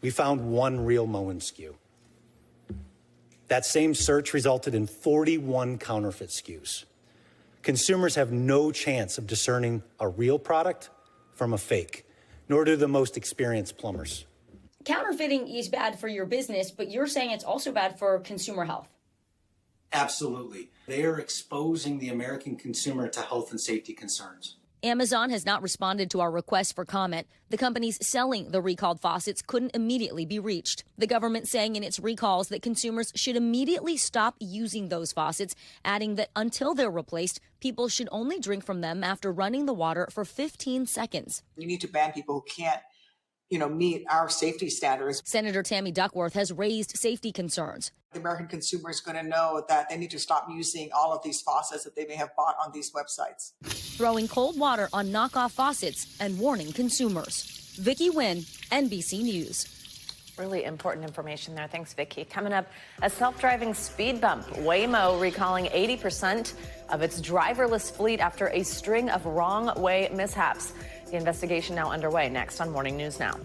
S27: we found one real Moen SKU. That same search resulted in 41 counterfeit SKUs. Consumers have no chance of discerning a real product from a fake, nor do the most experienced plumbers.
S28: Counterfeiting is bad for your business, but you're saying it's also bad for consumer health.
S13: Absolutely. They are exposing the American consumer to health and safety concerns.
S12: Amazon has not responded to our request for comment. The companies selling the recalled faucets couldn't immediately be reached. The government saying in its recalls that consumers should immediately stop using those faucets, adding that until they're replaced, people should only drink from them after running the water for 15 seconds.
S29: You need to ban people who can't, meet our safety standards.
S12: Senator Tammy Duckworth has raised safety concerns.
S29: The American consumer is going to know that they need to stop using all of these faucets that they may have bought on these websites.
S12: Throwing cold water on knockoff faucets and warning consumers. Vicky Nguyen, NBC News.
S3: Really important information there. Thanks, Vicky. Coming up, a self-driving speed bump. Waymo recalling 80% of its driverless fleet after a string of wrong-way mishaps. The investigation now underway. Next on Morning News Now.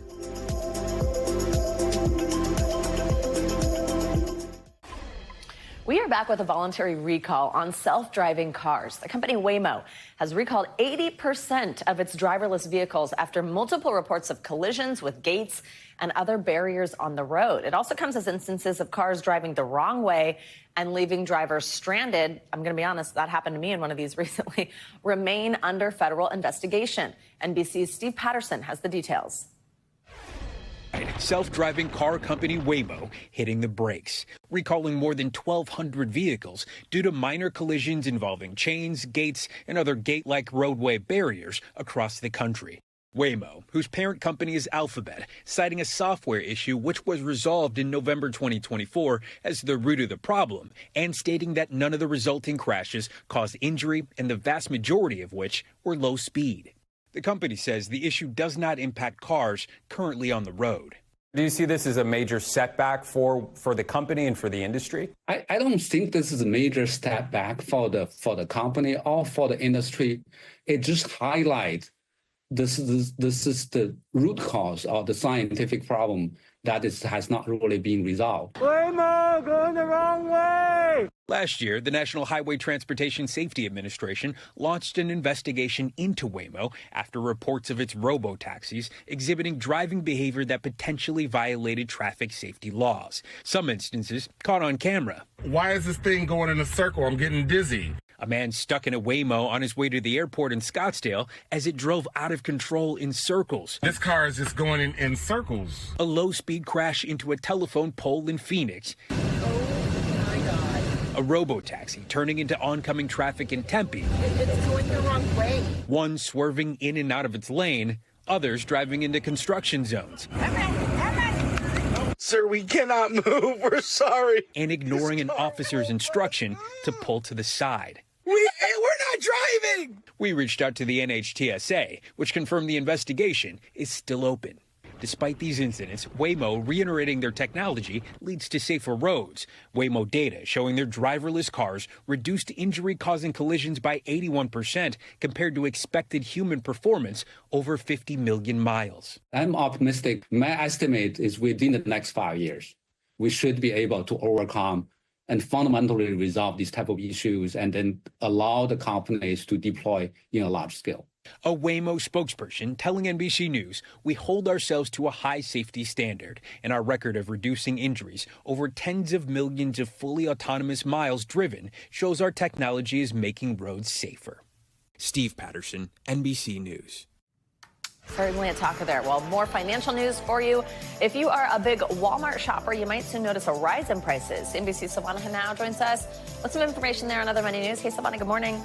S3: We are back with a voluntary recall on self-driving cars. The company Waymo has recalled 80% of its driverless vehicles after multiple reports of collisions with gates and other barriers on the road. It also comes as instances of cars driving the wrong way and leaving drivers stranded. I'm going to be honest, that happened to me in one of these recently. Remain under federal investigation. NBC's Steve Patterson has the details.
S30: Self-driving car company Waymo hitting the brakes, recalling more than 1,200 vehicles due to minor collisions involving chains, gates, and other gate-like roadway barriers across the country. Waymo, whose parent company is Alphabet, citing a software issue which was resolved in November 2024 as the root of the problem, and stating that none of the resulting crashes caused injury, and the vast majority of which were low speed. The company says the issue does not impact cars currently on the road.
S31: Do you see this as a major setback for the company and for the industry?
S32: I don't think this is a major step back for the company or for the industry. It just highlights this is the root cause of the scientific problem that has not really been resolved.
S1: Waymo, going the wrong way!
S30: Last year, the National Highway Transportation Safety Administration launched an investigation into Waymo after reports of its robo-taxis exhibiting driving behavior that potentially violated traffic safety laws. Some instances caught on camera.
S2: Why is this thing going in a circle? I'm getting dizzy.
S30: A man stuck in a Waymo on his way to the airport in Scottsdale as it drove out of control in circles.
S2: This car is just going in circles.
S30: A low-speed crash into a telephone pole in Phoenix.
S1: Oh my God.
S30: A robo-taxi turning into oncoming traffic in Tempe.
S1: It's going the wrong way.
S30: One swerving in and out of its lane, others driving into construction zones.
S2: Sir, we cannot move. We're sorry.
S30: And ignoring an officer's instruction to pull to the side.
S2: We're not driving!
S30: We reached out to the NHTSA, which confirmed the investigation is still open. Despite these incidents, Waymo reiterating their technology leads to safer roads. Waymo data showing their driverless cars reduced injury-causing collisions by 81% compared to expected human performance over 50 million miles.
S32: I'm optimistic. My estimate is within the next 5 years, we should be able to overcome and fundamentally resolve these type of issues and then allow the companies to deploy in a large scale.
S30: A Waymo spokesperson telling NBC News, we hold ourselves to a high safety standard, and our record of reducing injuries over tens of millions of fully autonomous miles driven shows our technology is making roads safer. Steve Patterson, NBC News.
S3: Certainly a talker there. Well, more financial news for you. If you are a big Walmart shopper, you might soon notice a rise in prices. NBC's Savannah Hanau joins us with some information there on other money news. Hey, Savannah, good morning.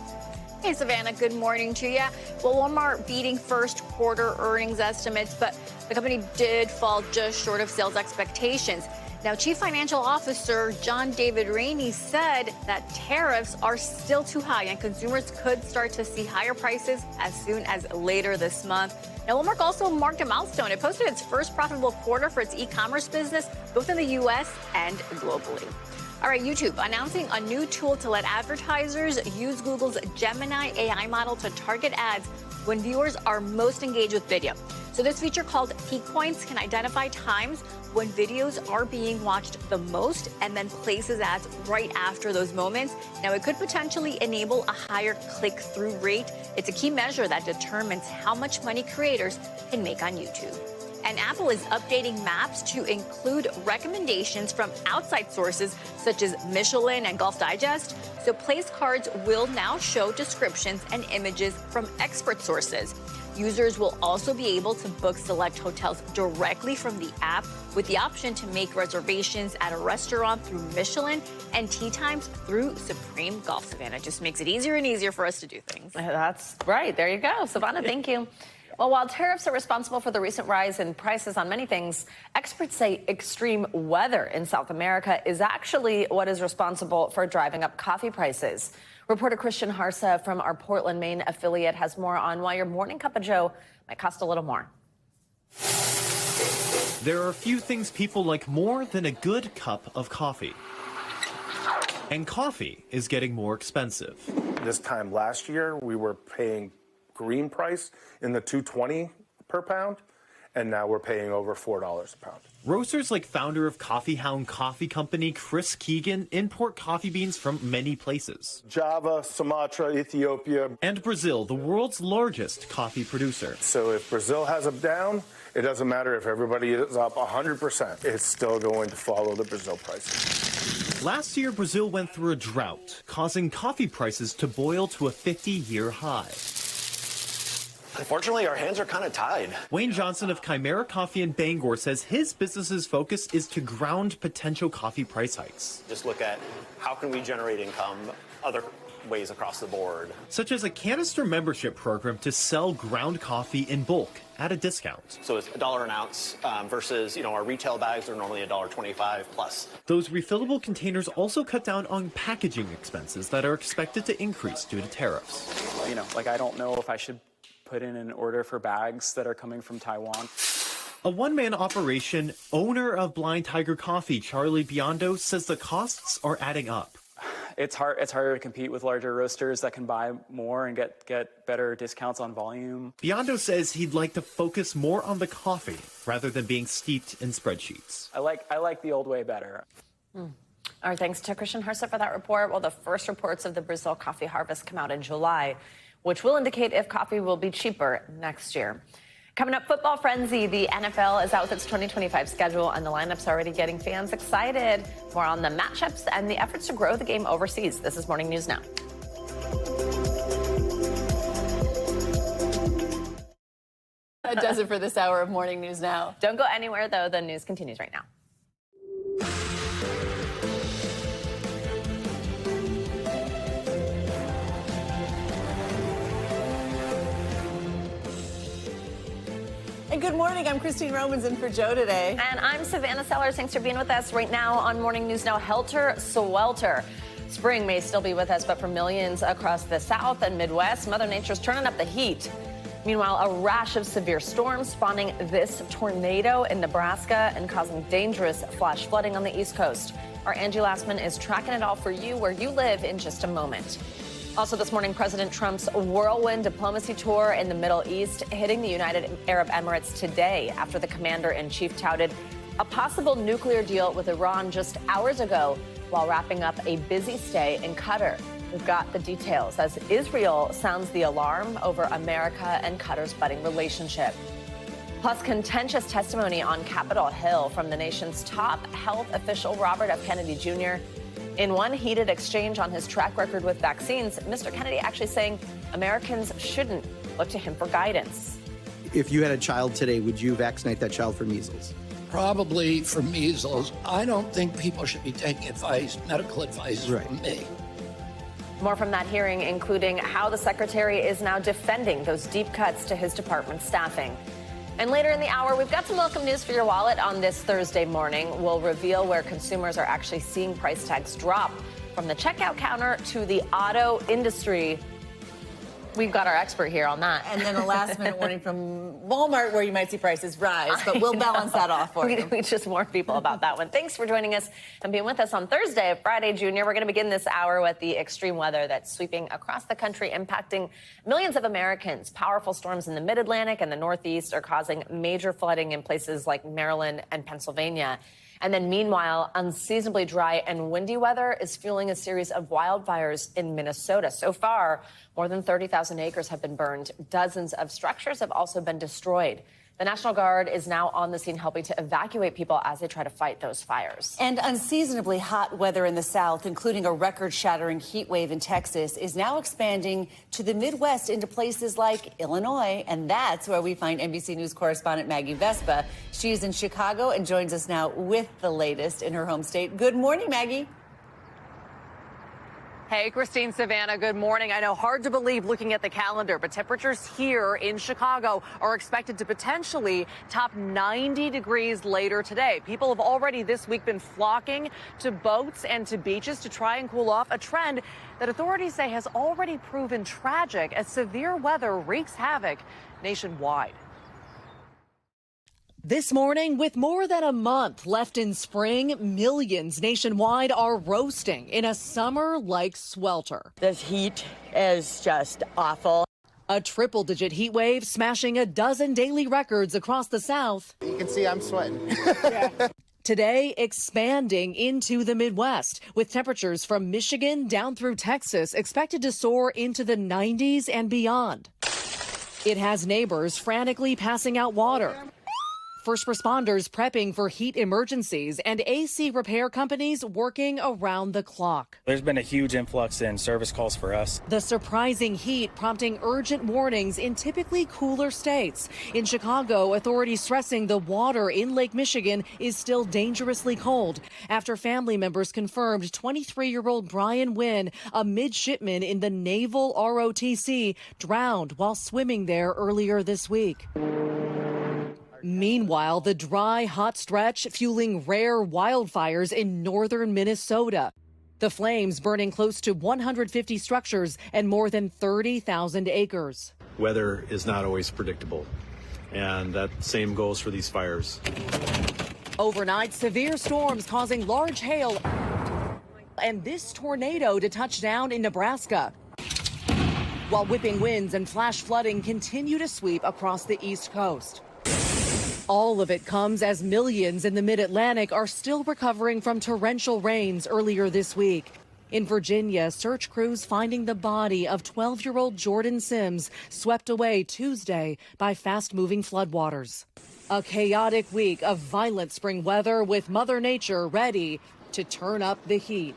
S14: Hey, Savannah, good morning to you. Well, Walmart beating first quarter earnings estimates, but the company did fall just short of sales expectations. Now, Chief Financial Officer John David Rainey said that tariffs are still too high and consumers could start to see higher prices as soon as later this month. Now, Walmart also marked a milestone. It posted its first profitable quarter for its e-commerce business, both in the U.S. and globally. All right, YouTube announcing a new tool to let advertisers use Google's Gemini AI model to target ads when viewers are most engaged with video. So this feature called Peak Points can identify times when videos are being watched the most and then places ads right after those moments. Now, it could potentially enable a higher click-through rate. It's a key measure that determines how much money creators can make on YouTube. And Apple is updating maps to include recommendations from outside sources such as Michelin and Golf Digest. So place cards will now show descriptions and images from expert sources. Users will also be able to book select hotels directly from the app with the option to make reservations at a restaurant through Michelin and tea times through Supreme Golf. Savannah, just makes it easier and easier for us to do things.
S3: That's right. There you go. Savannah, thank you. Well, while tariffs are responsible for the recent rise in prices on many things, experts say extreme weather in South America is actually what is responsible for driving up coffee prices. Reporter Christian Harsa from our Portland, Maine affiliate has more on why your morning cup of joe might cost a little more.
S16: There are few things people like more than a good cup of coffee. And coffee is getting more expensive.
S17: This time last year, we were paying green price in the $2.20 per pound, and now we're paying over $4 a pound.
S16: Roasters like founder of Coffee Hound Coffee Company, Chris Keegan, import coffee beans from many places.
S17: Java, Sumatra, Ethiopia.
S16: And Brazil, the world's largest coffee producer.
S17: So if Brazil has them down, it doesn't matter if everybody is up 100%. It's still going to follow the Brazil prices.
S16: Last year, Brazil went through a drought, causing coffee prices to boil to a 50-year high.
S18: Unfortunately, our hands are kind of tied.
S16: Wayne Johnson of Chimera Coffee in Bangor says his business's focus is to ground potential coffee price hikes.
S18: Just look at how can we generate income other ways across the board.
S16: Such as a canister membership program to sell ground coffee in bulk at a discount.
S18: So it's $1 an ounce versus, our retail bags are normally $1.25 plus.
S16: Those refillable containers also cut down on packaging expenses that are expected to increase due to tariffs.
S19: I don't know if I should put in an order for bags that are coming from Taiwan.
S16: A one-man operation, owner of Blind Tiger Coffee, Charlie Biondo, says the costs are adding up.
S19: it's harder to compete with larger roasters that can buy more and get better discounts on volume.
S16: Biondo says he'd like to focus more on the coffee rather than being steeped in spreadsheets.
S19: I like the old way better.
S3: Our thanks to Christian Herseth for that report. Well, the first reports of the Brazil coffee harvest come out in July, which will indicate if coffee will be cheaper next year. Coming up, football frenzy. The NFL is out with its 2025 schedule, and the lineup's already getting fans excited. More on the matchups and the efforts to grow the game overseas. This is Morning News Now.
S4: That does it for this hour of Morning News Now.
S3: Don't go anywhere, though. The news continues right now.
S4: And good morning. I'm Christine Romans in for Joe today.
S3: And I'm Savannah Sellers. Thanks for being with us right now on Morning News Now. Helter Swelter. Spring may still be with us, but for millions across the South and Midwest, Mother Nature's turning up the heat. Meanwhile, a rash of severe storms spawning this tornado in Nebraska and causing dangerous flash flooding on the East Coast. Our Angie Lastman is tracking it all for you where you live in just a moment. Also this morning, President Trump's whirlwind diplomacy tour in the Middle East hitting the United Arab Emirates today after the commander-in-chief touted a possible nuclear deal with Iran just hours ago while wrapping up a busy stay in Qatar. We've got the details as Israel sounds the alarm over America and Qatar's budding relationship. Plus, contentious testimony on Capitol Hill from the nation's top health official, Robert F. Kennedy Jr. In one heated exchange on his track record with vaccines, Mr. Kennedy actually saying Americans shouldn't look to him for guidance.
S5: If you had a child today, would you vaccinate that child for measles?
S6: Probably for measles. I don't think people should be taking advice, medical advice from me.
S3: More from that hearing, including how the secretary is now defending those deep cuts to his department's staffing. And later in the hour, we've got some welcome news for your wallet on this Thursday morning. We'll reveal where consumers are actually seeing price tags drop from the checkout counter to the auto industry. We've got our expert here on that.
S4: And then a last-minute warning from Walmart where you might see prices rise, but we'll balance that off for you.
S3: We just warned people about that one. Thanks for joining us and being with us on Thursday, Friday, Junior. We're going to begin this hour with the extreme weather that's sweeping across the country, impacting millions of Americans. Powerful storms in the mid-Atlantic and the Northeast are causing major flooding in places like Maryland and Pennsylvania. And then meanwhile, unseasonably dry and windy weather is fueling a series of wildfires in Minnesota. So far, more than 30,000 acres have been burned. Dozens of structures have also been destroyed. The National Guard is now on the scene helping to evacuate people as they try to fight those fires.
S4: And unseasonably hot weather in the South, including a record-shattering heat wave in Texas, is now expanding to the Midwest into places like Illinois. And that's where we find NBC News correspondent Maggie Vespa. She's in Chicago and joins us now with the latest in her home state. Good morning, Maggie.
S7: Hey, Christine, Savannah, good morning. I know, hard to believe looking at the calendar, but temperatures here in Chicago are expected to potentially top 90 degrees later today. People have already this week been flocking to boats and to beaches to try and cool off, a trend that authorities say has already proven tragic as severe weather wreaks havoc nationwide.
S11: This morning, with more than a month left in spring, millions nationwide are roasting in a summer-like swelter.
S9: This heat is just awful.
S11: A triple-digit heat wave smashing a dozen daily records across the South.
S20: You can see I'm sweating.
S11: Today, expanding into the Midwest, with temperatures from Michigan down through Texas expected to soar into the 90s and beyond. It has neighbors frantically passing out water, first responders prepping for heat emergencies, and AC repair companies working around the clock.
S21: There's been a huge influx in service calls for us.
S11: The surprising heat prompting urgent warnings in typically cooler states. In Chicago, authorities stressing the water in Lake Michigan is still dangerously cold after family members confirmed 23-year-old Brian Wynn, a midshipman in the Naval ROTC, drowned while swimming there earlier this week. Meanwhile, the dry, hot stretch fueling rare wildfires in northern Minnesota. The flames burning close to 150 structures and more than 30,000 acres.
S22: Weather is not always predictable, and that same goes for these fires.
S11: Overnight, severe storms causing large hail And this tornado to touch down in Nebraska, while whipping winds and flash flooding continue to sweep across the East Coast. All of it comes as millions in the mid-Atlantic are still recovering from torrential rains earlier this week. In Virginia, search crews finding the body of 12-year-old Jordan Sims swept away Tuesday by fast-moving floodwaters. A chaotic week of violent spring weather with Mother Nature ready to turn up the heat.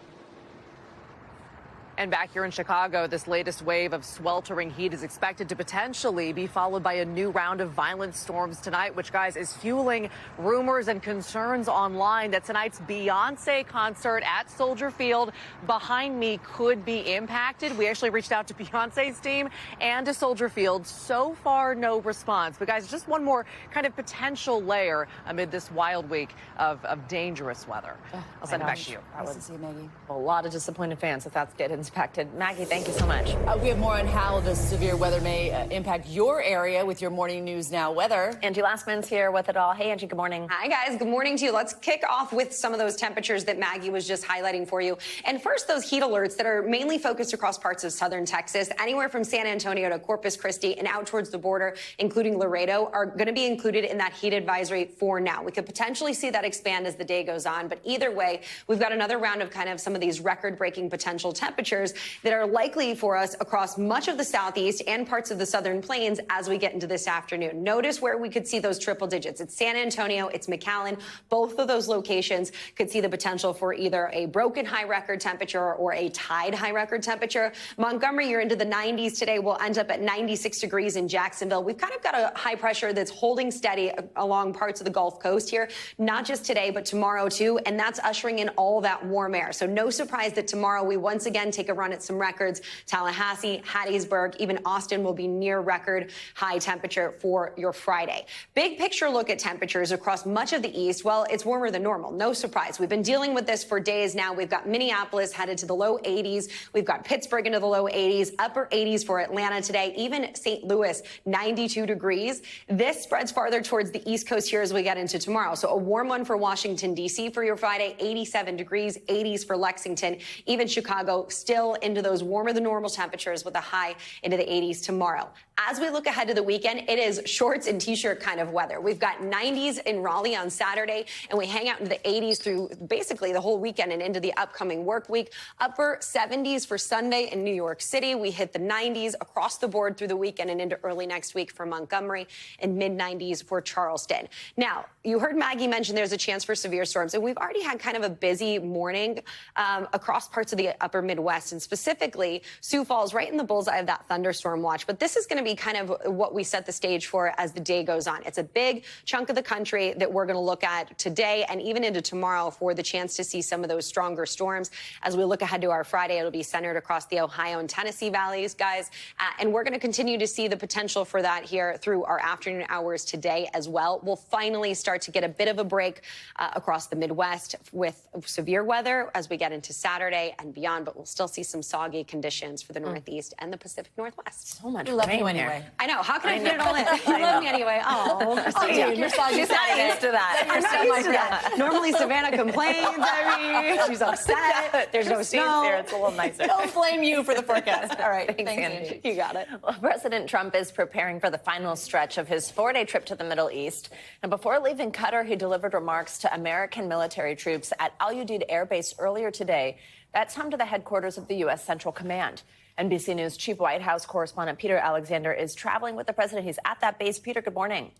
S7: And back here in Chicago, this latest wave of sweltering heat is expected to potentially be followed by a new round of violent storms tonight, which, guys, is fueling rumors and concerns online that tonight's Beyonce concert at Soldier Field behind me could be impacted. We actually reached out to Beyonce's team and to Soldier Field. So far, no response. But, guys, just one more kind of potential layer amid this wild week of dangerous weather. I'll send it back to you.
S4: Nice to see you, Maggie.
S3: A lot of disappointed fans if that's getting impacted. Maggie, thank you so much.
S4: We have more on how the severe weather may impact your area with your Morning News Now weather.
S3: Angie Lastman's here with it all. Hey, Angie, good morning.
S8: Hi, guys. Good morning to you. Let's kick off with some of those temperatures that Maggie was just highlighting for you. And first, those heat alerts that are mainly focused across parts of southern Texas, anywhere from San Antonio to Corpus Christi and out towards the border, including Laredo, are going to be included in that heat advisory for now. We could potentially see that expand as the day goes on. But either way, we've got another round of kind of some of these record-breaking potential temperatures that are likely for us across much of the southeast and parts of the southern plains as we get into this afternoon. Notice where we could see those triple digits. It's San Antonio, it's McAllen. Both of those locations could see the potential for either a broken high record temperature or a tied high record temperature. Montgomery, you're into the 90s today. We'll end up at 96 degrees in Jacksonville. We've kind of got a high pressure that's holding steady along parts of the Gulf Coast here, not just today, but tomorrow too. And that's ushering in all that warm air. So no surprise that tomorrow we once again take a run at some records. Tallahassee, Hattiesburg, even Austin will be near record high temperature for your Friday. Big picture look at temperatures across much of the east. Well, it's warmer than normal. No surprise. We've been dealing with this for days now. We've got Minneapolis headed to the low 80s. We've got Pittsburgh into the low 80s, upper 80s for Atlanta today. Even St. Louis, 92 degrees. This spreads farther towards the East Coast here as we get into tomorrow. So a warm one for Washington, D.C. for your Friday, 87 degrees, 80s for Lexington. Even Chicago still into those warmer than normal temperatures with a high into the 80s tomorrow. As we look ahead to the weekend, it is shorts and t-shirt kind of weather. We've got 90s in Raleigh on Saturday, and we hang out into the 80s through basically the whole weekend and into the upcoming work week. Upper 70s for Sunday in New York City. We hit the 90s across the board through the weekend and into early next week for Montgomery, and mid-90s for Charleston. Now, you heard Maggie mention there's a chance for severe storms, and we've already had kind of a busy morning across parts of the upper Midwest, and specifically Sioux Falls right in the bullseye of that thunderstorm watch. But this is going to be kind of what we set the stage for as the day goes on. It's a big chunk of the country that we're going to look at today and even into tomorrow for the chance to see some of those stronger storms. As we look ahead to our Friday, it'll be centered across the Ohio and Tennessee valleys, guys. And we're going to continue to see the potential for that here through our afternoon hours today as well. We'll finally start to get a bit of a break across the Midwest with severe weather as we get into Saturday and beyond, but we'll still see some soggy conditions for the Northeast and the Pacific Northwest.
S3: So much
S4: We love
S3: rain
S4: you
S3: here.
S4: anyway.
S3: I know. How can I fit it
S4: know.
S3: all in? You love me anyway. Oh, Christine.
S4: You're so
S3: She's not used to that.
S4: You're
S3: I'm
S4: so
S3: not used to
S4: much-
S3: that. Normally, Savannah complains. She's upset. There's no snow. Here. It's a little nicer.
S4: Don't blame you for the forecast. All right.
S3: Thanks, Angie. You got it.
S4: Well,
S3: President Trump is preparing for the final stretch of his 4-day trip to the Middle East. And before leaving Qatar, he delivered remarks to American military troops at Al Udeid Air Base earlier today. That's home to the headquarters of the U.S. Central Command. NBC News Chief White House correspondent Peter Alexander is traveling with the president. He's at that base. Peter, good morning.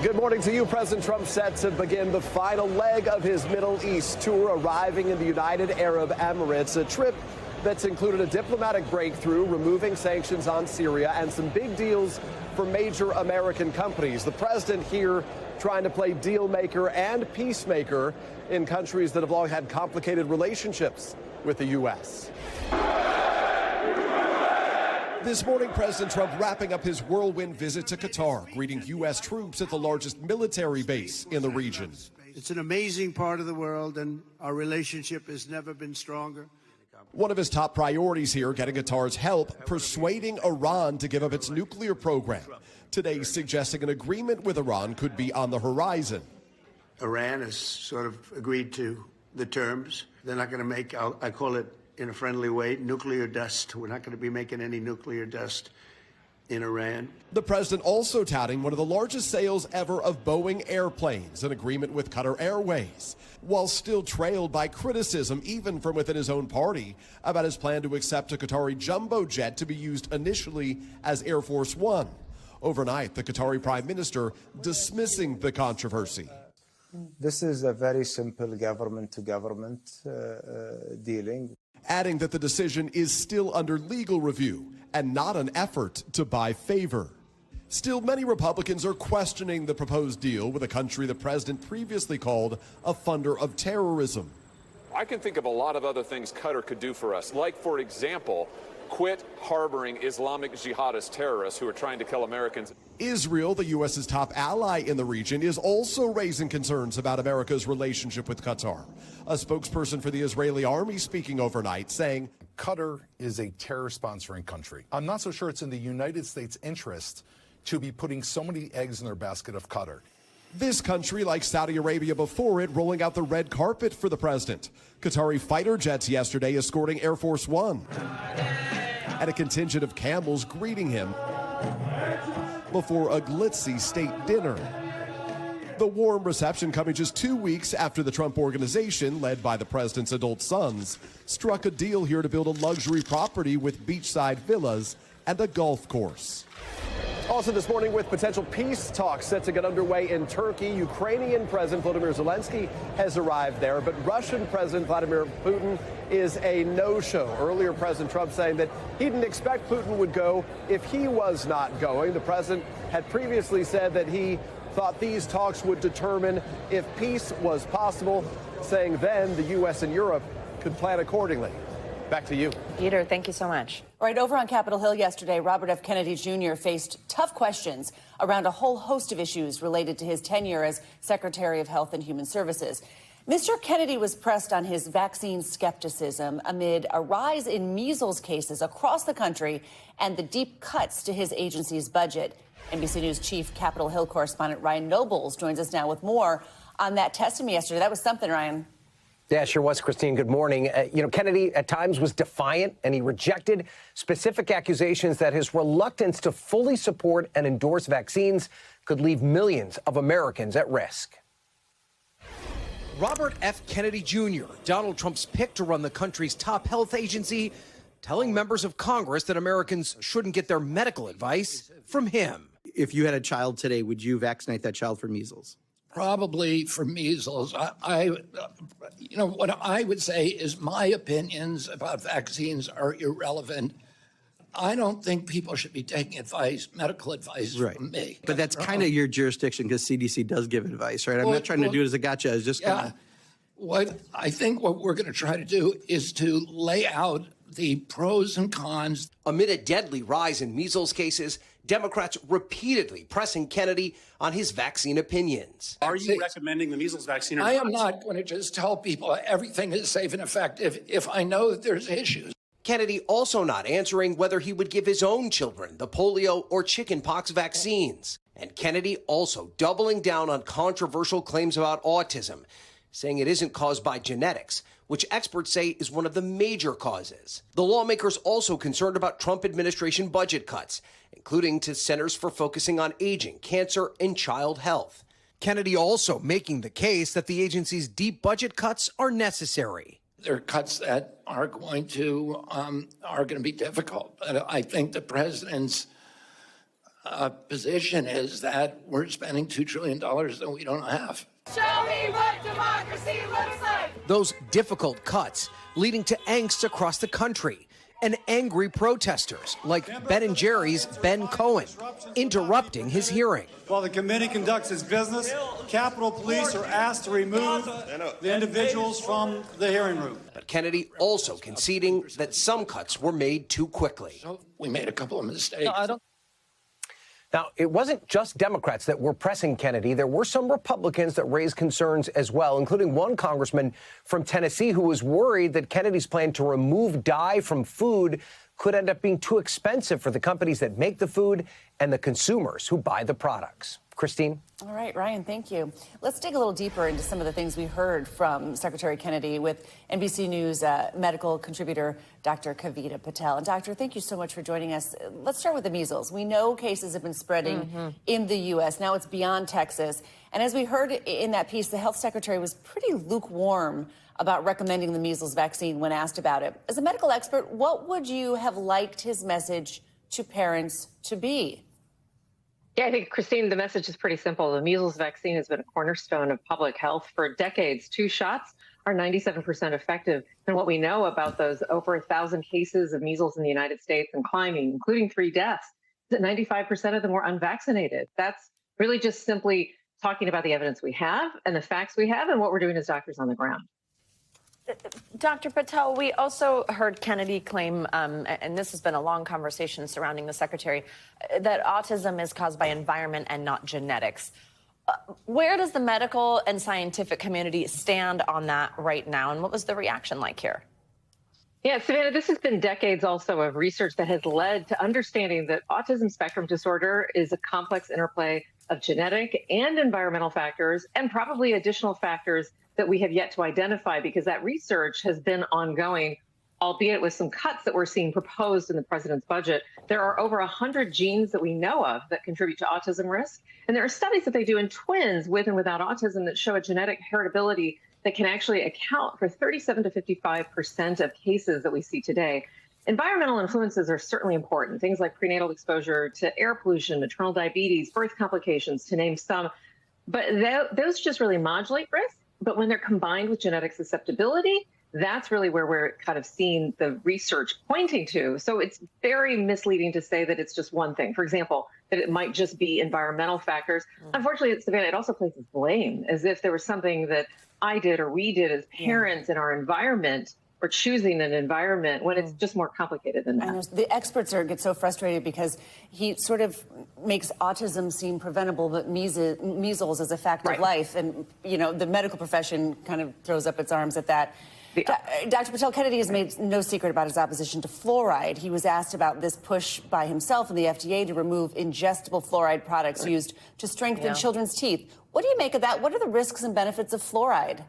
S10: Good morning to you. President Trump set to begin the final leg of his Middle East tour, arriving in the United Arab Emirates, a trip that's included a diplomatic breakthrough, removing sanctions on Syria, and some big deals for major American companies. The president here trying to play deal maker and peacemaker in countries that have long had complicated relationships with the U.S.
S13: This morning, President Trump wrapping up his whirlwind visit to Qatar, greeting U.S. troops at the largest military base in the region.
S15: It's an amazing part of the world, and our relationship has never been stronger.
S13: One of his top priorities here, getting Qatar's help persuading Iran to give up its nuclear program. Today, suggesting an agreement with Iran could be on the horizon.
S15: Iran has sort of agreed to the terms. They're not going to make, I call it in a friendly way, nuclear dust. We're not going to be making any nuclear dust in Iran.
S13: The president also touting one of the largest sales ever of Boeing airplanes, an agreement with Qatar Airways, while still trailed by criticism even from within his own party about his plan to accept a Qatari jumbo jet to be used initially as Air Force One. Overnight, the Qatari prime minister dismissing the controversy.
S1: This is a very simple government-to-government dealing.
S13: Adding that the decision is still under legal review and not an effort to buy favor. Still, many Republicans are questioning the proposed deal with a country the president previously called a funder of terrorism.
S2: I can think of a lot of other things Qatar could do for us, like, for example, quit harboring Islamic jihadist terrorists who are trying to kill Americans.
S13: Israel, the U.S.'s top ally in the region, is also raising concerns about America's relationship with Qatar. A spokesperson for the Israeli army speaking overnight saying,
S12: Qatar is a terror sponsoring country. I'm not so sure it's in the United States' interest to be putting so many eggs in their basket of Qatar.
S13: This country, like Saudi Arabia before it, rolling out the red carpet for the president. Qatari fighter jets yesterday escorting Air Force One. And a contingent of camels greeting him before a glitzy state dinner. The warm reception coming just 2 weeks after the Trump Organization, led by the president's adult sons, struck a deal here to build a luxury property with beachside villas and a golf course.
S10: Also this morning, with potential peace talks set to get underway in Turkey, Ukrainian President Volodymyr Zelensky has arrived there, but Russian President Vladimir Putin is a no-show. Earlier, President Trump saying that he didn't expect Putin would go if he was not going. The president had previously said that he thought these talks would determine if peace was possible, saying then the U.S. and Europe could plan accordingly. Back to you.
S3: Peter, thank you so much.
S4: All right, over on Capitol Hill yesterday, Robert F. Kennedy Jr. faced tough questions around a whole host of issues related to his tenure as Secretary of Health and Human Services. Mr. Kennedy was pressed on his vaccine skepticism amid a rise in measles cases across the country and the deep cuts to his agency's budget. NBC News chief Capitol Hill correspondent Ryan Nobles joins us now with more on that testimony yesterday. That was something, Ryan.
S20: Yeah, sure was, Christine. Good morning. Kennedy at times was defiant, and he rejected specific accusations that his reluctance to fully support and endorse vaccines could leave millions of Americans at risk.
S23: Robert F. Kennedy Jr., Donald Trump's pick to run the country's top health agency, telling members of Congress that Americans shouldn't get their medical advice from him.
S5: If you had a child today, would you vaccinate that child for measles?
S6: Probably for measles. What I would say is my opinions about vaccines are irrelevant. I don't think people should be taking medical advice from me.
S5: But that's kind of your jurisdiction because CDC does give advice, right? I'm not trying to do it as a gotcha. I was just
S6: What I think what we're going to try to do is to lay out the pros and cons.
S23: Amid a deadly rise in measles cases, Democrats repeatedly pressing Kennedy on his vaccine opinions.
S24: Are you recommending the measles vaccine?
S6: I am not going to just tell people everything is safe and effective if I know that there's issues.
S23: Kennedy also not answering whether he would give his own children the polio or chickenpox vaccines. And Kennedy also doubling down on controversial claims about autism, saying it isn't caused by genetics, which experts say is one of the major causes. The lawmakers also concerned about Trump administration budget cuts, including to Centers for Focusing on Aging, Cancer, and Child Health. Kennedy also making the case that the agency's deep budget cuts are necessary.
S6: There are cuts that are going to be difficult. But I think the president's position is that we're spending $2 trillion that we don't have.
S25: Show me what democracy looks like.
S23: Those difficult cuts leading to angst across the country and angry protesters like Ben & Jerry's Ben Cohen interrupting his hearing.
S26: While the committee conducts its business, Capitol Police are asked to remove the individuals from the hearing room.
S23: But Kennedy also conceding that some cuts were made too quickly.
S6: We made a couple of mistakes.
S20: Now, it wasn't just Democrats that were pressing Kennedy. There were some Republicans that raised concerns as well, including one congressman from Tennessee who was worried that Kennedy's plan to remove dye from food could end up being too expensive for the companies that make the food and the consumers who buy the products. Christine?
S4: All right, Ryan, thank you. Let's dig a little deeper into some of the things we heard from Secretary Kennedy with NBC News medical contributor Dr. Kavita Patel. And Doctor, thank you so much for joining us. Let's start with the measles. We know cases have been spreading in the U.S. Now it's beyond Texas. And as we heard in that piece, the health secretary was pretty lukewarm about recommending the measles vaccine when asked about it. As a medical expert, what would you have liked his message to parents to be?
S9: Yeah, I think, Christine, the message is pretty simple. The measles vaccine has been a cornerstone of public health for decades. 2 shots are 97% effective. And what we know about those over 1,000 cases of measles in the United States and climbing, including 3 deaths, is that 95% of them were unvaccinated. That's really just simply talking about the evidence we have and the facts we have and what we're doing as doctors on the ground.
S3: Dr. Patel, we also heard Kennedy claim, and this has been a long conversation surrounding the secretary, that autism is caused by environment and not genetics. Where does the medical and scientific community stand on that right now, and what was the reaction like here?
S9: Yeah, Savannah, this has been decades also of research that has led to understanding that autism spectrum disorder is a complex interplay of genetic and environmental factors and probably additional factors that we have yet to identify, because that research has been ongoing, albeit with some cuts that we're seeing proposed in the president's budget. There are over 100 genes that we know of that contribute to autism risk. And there are studies that they do in twins with and without autism that show a genetic heritability that can actually account for 37 to 55% of cases that we see today. Environmental influences are certainly important. Things like prenatal exposure to air pollution, maternal diabetes, birth complications, to name some. But those just really modulate risk. But when they're combined with genetic susceptibility, that's really where we're kind of seeing the research pointing to. So it's very misleading to say that it's just one thing. For example, that it might just be environmental factors. Unfortunately, Savannah, it also places blame, as if there was something that I did or we did as parents in our environment or choosing an environment, when it's just more complicated than that.
S4: And the experts get so frustrated because he sort of makes autism seem preventable, but measles is a fact of life. And, you know, the medical profession kind of throws up its arms at that. Dr. Patel, Kennedy has made no secret about his opposition to fluoride. He was asked about this push by himself and the FDA to remove ingestible fluoride products used to strengthen children's teeth. What do you make of that? What are the risks and benefits of fluoride?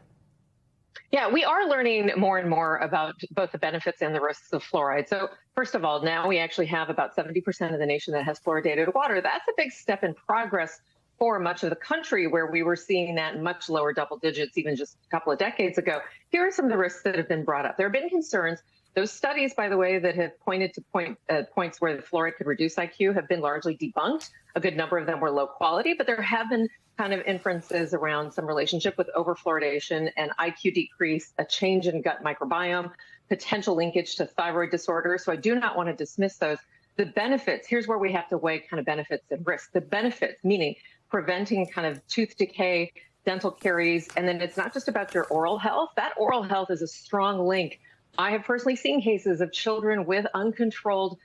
S9: Yeah, we are learning more and more about both the benefits and the risks of fluoride. So first of all, now we actually have about 70% of the nation that has fluoridated water. That's a big step in progress for much of the country, where we were seeing that in much lower double digits even just a couple of decades ago. Here are some of the risks that have been brought up. There have been concerns. Those studies, by the way, that have pointed to points where the fluoride could reduce IQ have been largely debunked. A good number of them were low quality, but there have been kind of inferences around some relationship with overfluoridation and IQ decrease, a change in gut microbiome, potential linkage to thyroid disorder. So I do not want to dismiss those. The benefits, here's where we have to weigh kind of benefits and risks. The benefits, meaning preventing kind of tooth decay, dental caries, and then it's not just about your oral health. That oral health is a strong link. I have personally seen cases of children with uncontrolled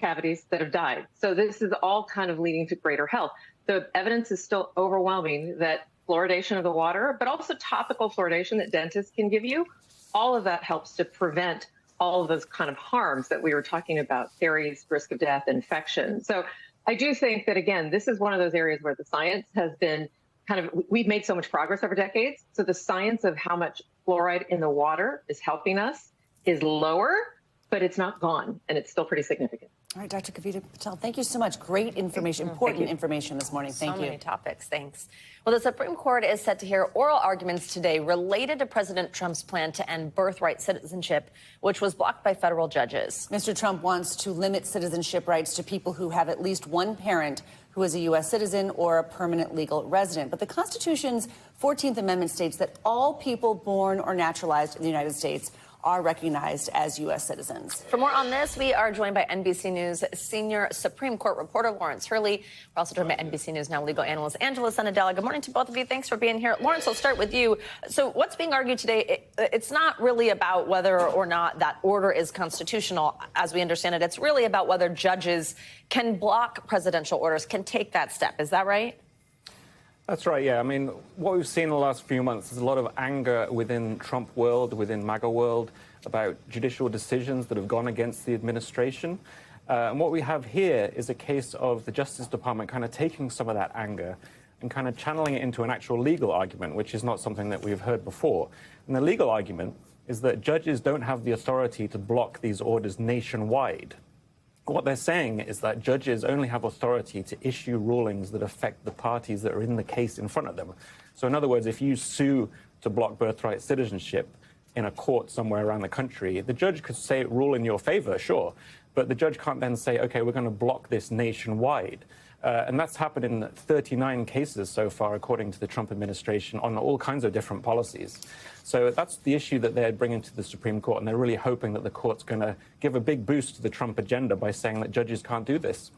S9: cavities that have died. So this is all kind of leading to greater health. The evidence is still overwhelming that fluoridation of the water, but also topical fluoridation that dentists can give you, all of that helps to prevent all of those kind of harms that we were talking about, caries, risk of death, infection. So I do think that, again, this is one of those areas where the science has been we've made so much progress over decades. So the science of how much fluoride in the water is helping us is lower, but it's not gone, and it's still pretty significant.
S4: All right, Dr. Kavita Patel, thank you so much. Great information, important information this morning. Thank you.
S3: So many topics. Thanks. Well, the Supreme Court is set to hear oral arguments today related to President Trump's plan to end birthright citizenship, which was blocked by federal judges.
S4: Mr. Trump wants to limit citizenship rights to people who have at least one parent who is a U.S. citizen or a permanent legal resident. But the Constitution's 14th Amendment states that all people born or naturalized in the United States are recognized as U.S. citizens.
S3: For more on this, we are joined by NBC News senior Supreme Court reporter Lawrence Hurley. We're also joined by NBC News Now legal analyst Angela Sanadella. Good morning to both of you. Thanks for being here. Lawrence, I'll start with you. So what's being argued today, it's not really about whether or not that order is constitutional, as we understand it. It's really about whether judges can block presidential orders, can take that step. Is that right?
S14: That's right, yeah. I mean, what we've seen in the last few months is a lot of anger within Trump world, within MAGA world, about judicial decisions that have gone against the administration. And what we have here is a case of the Justice Department kind of taking some of that anger and kind of channeling it into an actual legal argument, which is not something that we've heard before. And the legal argument is that judges don't have the authority to block these orders nationwide. What they're saying is that judges only have authority to issue rulings that affect the parties that are in the case in front of them. So in other words, if you sue to block birthright citizenship in a court somewhere around the country, the judge could say rule in your favor, sure, but the judge can't then say, okay, we're going to block this nationwide. And that's happened in 39 cases so far, according to the Trump administration, on all kinds of different policies. So that's the issue that they're bringing to the Supreme Court, and they're really hoping that the court's going to give a big boost to the Trump agenda by saying that judges can't do this.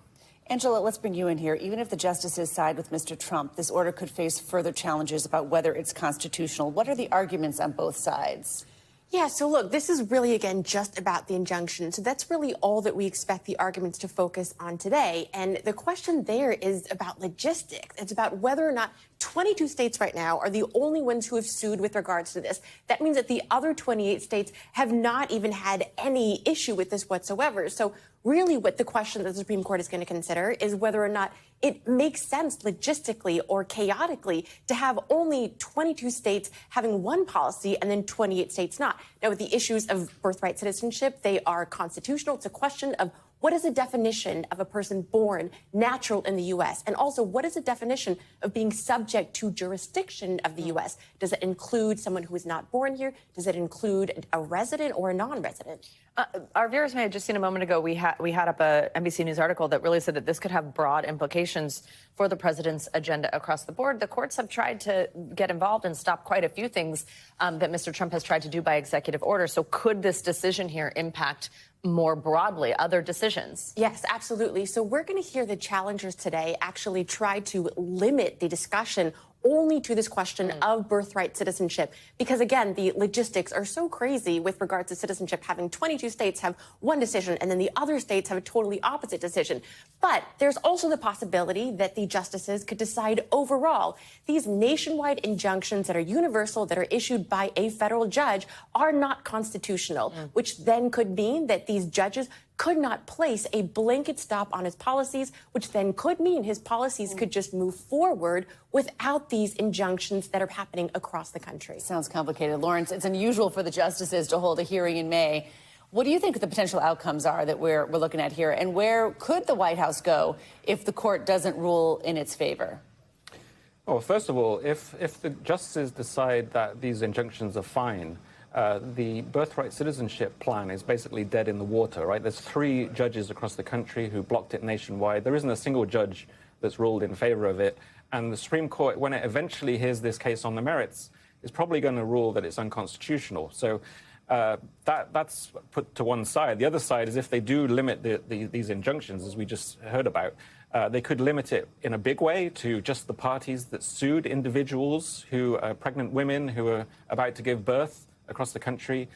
S4: Angela, let's bring you in here. Even if the justices side with Mr. Trump, this order could face further challenges about whether it's constitutional. What are the arguments on both sides?
S16: Yeah, so look, this is really, again, just about the injunction. So that's really all that we expect the arguments to focus on today. And the question there is about logistics. It's about whether or not 22 states right now are the only ones who have sued with regards to this. That means that the other 28 states have not even had any issue with this whatsoever. So really what the question that the Supreme Court is going to consider is whether or not it makes sense logistically or chaotically to have only 22 states having one policy and then 28 states not. Now, with the issues of birthright citizenship, they are constitutional. It's a question of what is the definition of a person born natural in the U.S.? And also, what is the definition of being subject to jurisdiction of the U.S.? Does it include someone who is not born here? Does it include a resident or a non-resident?
S3: Our viewers may have just seen a moment ago, we had up a NBC News article that really said that this could have broad implications for the president's agenda across the board. The courts have tried to get involved and stop quite a few things that Mr. Trump has tried to do by executive order. So could this decision here impact more broadly other decisions?
S16: Yes, absolutely. So we're going to hear the challengers today actually try to limit the discussion only to this question of birthright citizenship. Because again, the logistics are so crazy with regards to citizenship, having 22 states have one decision and then the other states have a totally opposite decision. But there's also the possibility that the justices could decide overall these nationwide injunctions that are universal, that are issued by a federal judge, are not constitutional, which then could mean that these judges could not place a blanket stop on his policies, which then could mean his policies could just move forward without these injunctions that are happening across the country.
S4: Sounds complicated. Lawrence, it's unusual for the justices to hold a hearing in May. What do you think the potential outcomes are that we're looking at here? And where could the White House go if the court doesn't rule in its favor?
S14: Well, first of all, if the justices decide that these injunctions are fine, the birthright citizenship plan is basically dead in the water, right? There's 3 judges across the country who blocked it nationwide. There isn't a single judge that's ruled in favor of it. And the Supreme Court, when it eventually hears this case on the merits, is probably going to rule that it's unconstitutional. So that's put to one side. The other side is if they do limit these injunctions, as we just heard about, they could limit it in a big way to just the parties that sued individuals who are pregnant women who are about to give birth across the country,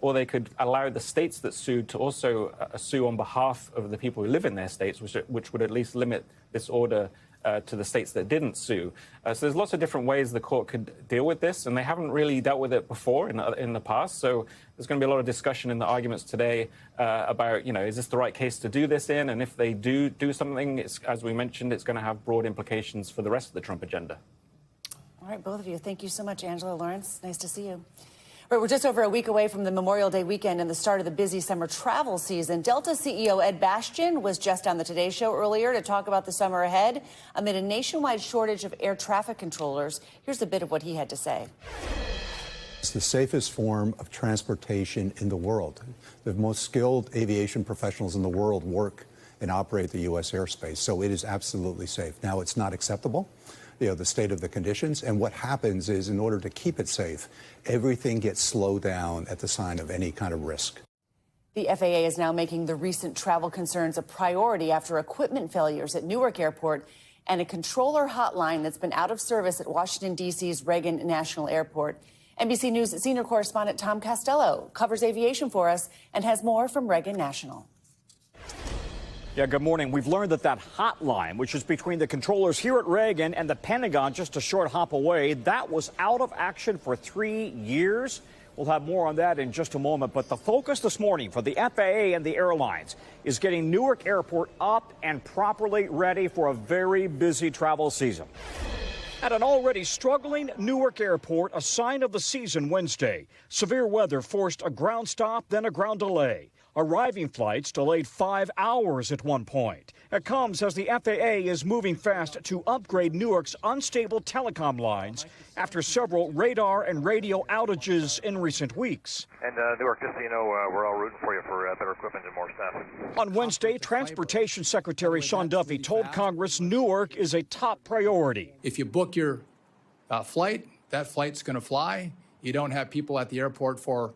S14: or they could allow the states that sued to also sue on behalf of the people who live in their states, which would at least limit this order to the states that didn't sue. So there's lots of different ways the court could deal with this, and they haven't really dealt with it before in the past. So there's going to be a lot of discussion in the arguments today about, is this the right case to do this in? And if they do something, as we mentioned, it's going to have broad implications for the rest of the Trump agenda.
S4: All right, both of you, thank you so much, Angela, Lawrence. Nice to see you. We're just over a week away from the Memorial Day weekend and the start of the busy summer travel season. Delta CEO Ed Bastian was just on the Today Show earlier to talk about the summer ahead amid a nationwide shortage of air traffic controllers. Here's a bit of what he had to say.
S17: It's the safest form of transportation in the world. The most skilled aviation professionals in the world work and operate the U.S. airspace, so it is absolutely safe. Now, it's not acceptable, the state of the conditions, and what happens is, in order to keep it safe, everything gets slowed down at the sign of any kind of risk.
S4: The FAA is now making the recent travel concerns a priority after equipment failures at Newark Airport and a controller hotline that's been out of service at Washington, D.C.'s Reagan National Airport. NBC News senior correspondent Tom Costello covers aviation for us and has more from Reagan National.
S18: Yeah, good morning. We've learned that hotline, which is between the controllers here at Reagan and the Pentagon just a short hop away, that was out of action for 3 years. We'll have more on that in just a moment. But the focus this morning for the FAA and the airlines is getting Newark Airport up and properly ready for a very busy travel season. At an already struggling Newark Airport, a sign of the season Wednesday. Severe weather forced a ground stop, then a ground delay. Arriving flights delayed 5 hours at one point. It comes as the FAA is moving fast to upgrade Newark's unstable telecom lines after several radar and radio outages in recent weeks.
S7: And Newark, just so you know, we're all rooting for you for better equipment and more staff.
S18: On Wednesday, Transportation Secretary Sean Duffy told Congress Newark is a top priority.
S8: If you book your flight, that flight's going to fly. You don't have people at the airport for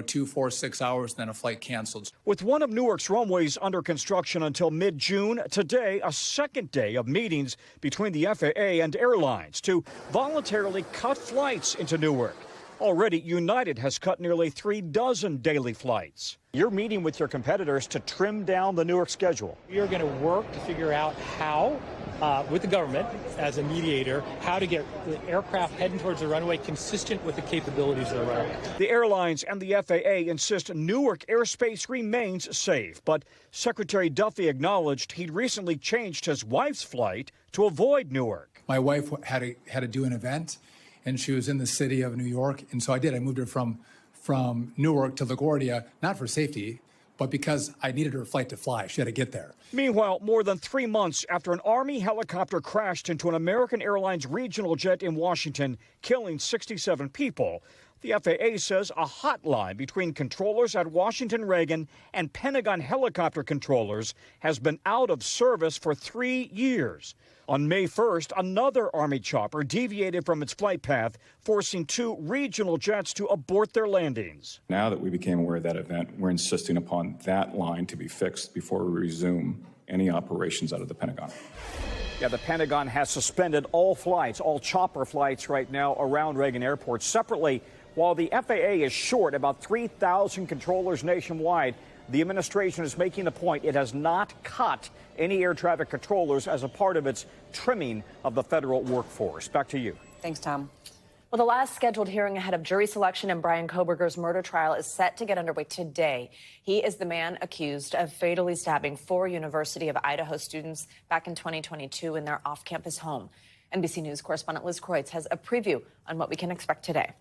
S8: 2, 4, 6 hours, then a flight canceled.
S18: With one of Newark's runways under construction until mid-June, today a second day of meetings between the FAA and airlines to voluntarily cut flights into Newark. Already, United has cut nearly 36 daily flights. You're meeting with your competitors to trim down the Newark schedule.
S11: We are going to work to figure out how, with the government as a mediator, how to get the aircraft heading towards the runway consistent with the capabilities of the runway.
S18: The airlines and the FAA insist Newark airspace remains safe, but Secretary Duffy acknowledged he'd recently changed his wife's flight to avoid Newark.
S8: My wife had to do an event, and she was in the city of New York, and so I did. I moved her from Newark to LaGuardia, not for safety, but because I needed her flight to fly. She had to get there.
S18: Meanwhile, more than 3 months after an Army helicopter crashed into an American Airlines regional jet in Washington, killing 67 people, the FAA says a hotline between controllers at Washington Reagan and Pentagon helicopter controllers has been out of service for 3 years. On May 1st, another Army chopper deviated from its flight path, forcing 2 regional jets to abort their landings.
S19: Now that we became aware of that event, we're insisting upon that line to be fixed before we resume any operations out of the Pentagon.
S18: Yeah, the Pentagon has suspended all flights, all chopper flights right now around Reagan Airport. Separately, while the FAA is short about 3,000 controllers nationwide, the administration is making the point it has not cut any air traffic controllers as a part of its trimming of the federal workforce. Back to you.
S4: Thanks, Tom.
S3: Well, the last scheduled hearing ahead of jury selection in Brian Kohberger's murder trial is set to get underway today. He is the man accused of fatally stabbing 4 University of Idaho students back in 2022 in their off-campus home. NBC News correspondent Liz Kreutz has a preview on what we can expect today.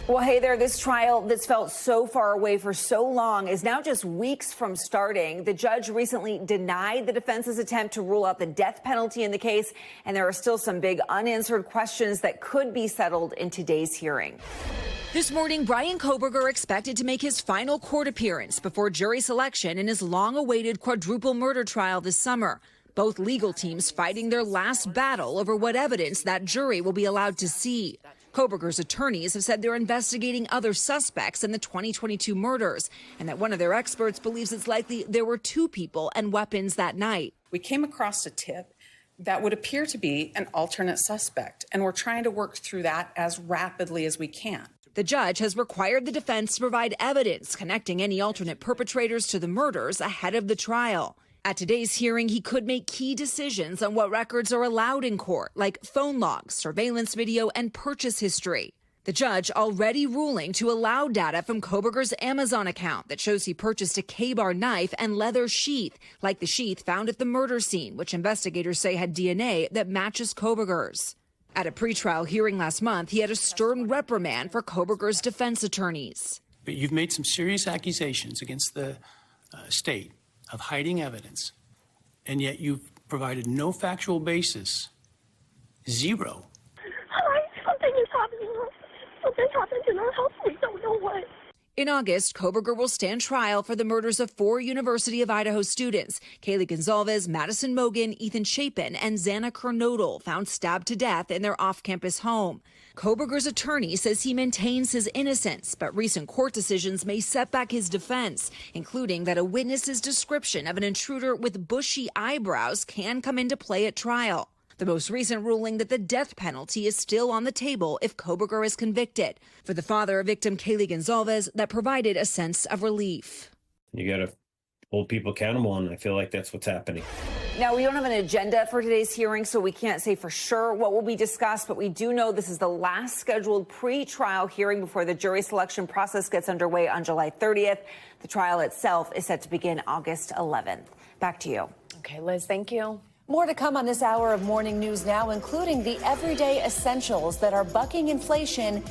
S21: Well, hey there, this trial that's felt so far away for so long is now just weeks from starting. The judge recently denied the defense's attempt to rule out the death penalty in the case, and there are still some big unanswered questions that could be settled in today's hearing.
S22: This morning, Brian Kohberger expected to make his final court appearance before jury selection in his long-awaited quadruple murder trial this summer. Both legal teams fighting their last battle over what evidence that jury will be allowed to see. Kohberger's attorneys have said they're investigating other suspects in the 2022 murders and that one of their experts believes it's likely there were 2 people and weapons that night.
S27: We came across a tip that would appear to be an alternate suspect, and we're trying to work through that as rapidly as we can.
S22: The judge has required the defense to provide evidence connecting any alternate perpetrators to the murders ahead of the trial. At today's hearing, he could make key decisions on what records are allowed in court, like phone logs, surveillance video, and purchase history. The judge already ruling to allow data from Kohberger's Amazon account that shows he purchased a K-bar knife and leather sheath, like the sheath found at the murder scene, which investigators say had DNA that matches Kohberger's. At a pretrial hearing last month, he had a stern reprimand for Kohberger's defense attorneys.
S28: But you've made some serious accusations against the state of hiding evidence, and yet you've provided no factual basis. 0.
S29: Hi, something is happening. Something's happening in our house. We don't know what.
S22: In August, Kohberger will stand trial for the murders of 4 University of Idaho students, Kaylee Gonzalez, Madison Mogan, Ethan Chapin, and Xana Kernodle, found stabbed to death in their off-campus home. Kohberger's attorney says he maintains his innocence, but recent court decisions may set back his defense, including that a witness's description of an intruder with bushy eyebrows can come into play at trial. The most recent ruling that the death penalty is still on the table if Kohberger is convicted. For the father of victim Kaylee Gonzalez, that provided a sense of relief.
S30: You got to hold people accountable, and I feel like that's what's happening.
S21: Now, we don't have an agenda for today's hearing, so we can't say for sure what will be discussed, but we do know this is the last scheduled pre-trial hearing before the jury selection process gets underway on July 30th. The trial itself is set to begin August 11th. Back to you.
S3: Okay, Liz, thank you.
S4: More to come on this hour of Morning News Now, including the everyday essentials that are bucking inflation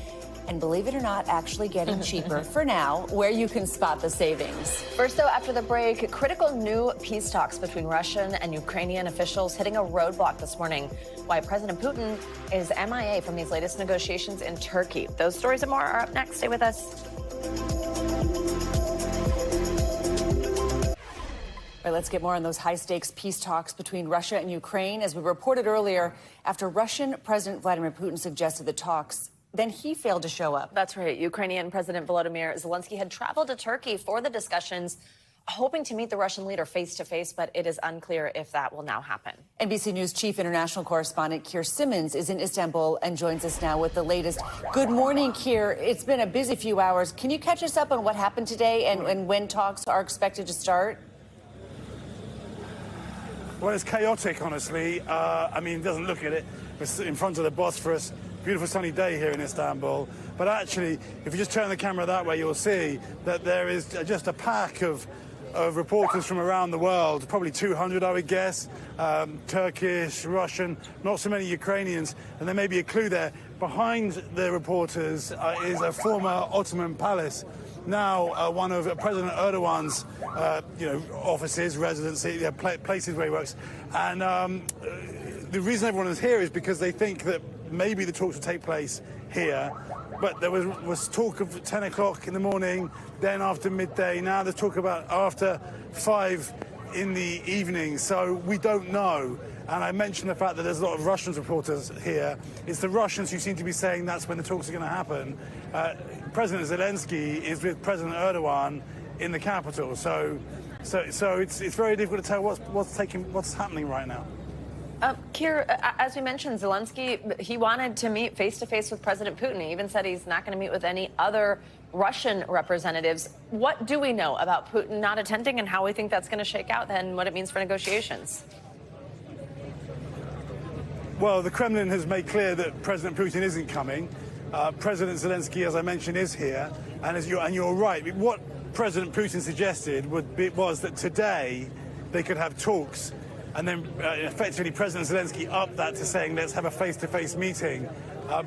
S4: and, believe it or not, actually getting cheaper. For now, where you can spot the savings.
S3: First, though, after the break, critical new peace talks between Russian and Ukrainian officials hitting a roadblock this morning. Why President Putin is MIA from these latest negotiations in Turkey. Those stories and more are up next. Stay with us.
S4: All right, let's get more on those high-stakes peace talks between Russia and Ukraine. As we reported earlier, after Russian President Vladimir Putin suggested the talks, then he failed to show up.
S3: That's right. Ukrainian President Volodymyr Zelensky had traveled to Turkey for the discussions, hoping to meet the Russian leader face-to-face, but it is unclear if that will now happen.
S4: NBC News chief international correspondent Keir Simmons is in Istanbul and joins us now with the latest. Good morning, Keir. It's been a busy few hours. Can you catch us up on what happened today and when talks are expected to start?
S1: Well, it's chaotic, honestly. I mean, it doesn't look at it. We're in front of the Bosphorus. Beautiful sunny day here in Istanbul. But actually, if you just turn the camera that way, you'll see that there is just a pack of reporters from around the world, probably 200, I would guess, Turkish, Russian, not so many Ukrainians. And there may be a clue there. Behind the reporters is a former Ottoman palace, now one of President Erdogan's offices, residency, places where he works. And the reason everyone is here is because they think that maybe the talks will take place here. But there was talk of 10 o'clock in the morning, then after midday. Now there's talk about after 5 in the evening. So we don't know. And I mentioned the fact that there's a lot of Russian reporters here. It's the Russians who seem to be saying that's when the talks are going to happen. President Zelensky is with President Erdogan in the capital. So it's very difficult to tell what's happening right now.
S3: Keir, as we mentioned, Zelensky, he wanted to meet face-to-face with President Putin. He even said he's not going to meet with any other Russian representatives. What do we know about Putin not attending and how we think that's going to shake out and what it means for negotiations?
S1: Well, the Kremlin has made clear that President Putin isn't coming. President Zelensky, as I mentioned, is here. And you're right. What President Putin suggested was that today they could have talks. And then effectively President Zelensky upped that to saying, let's have a face-to-face meeting.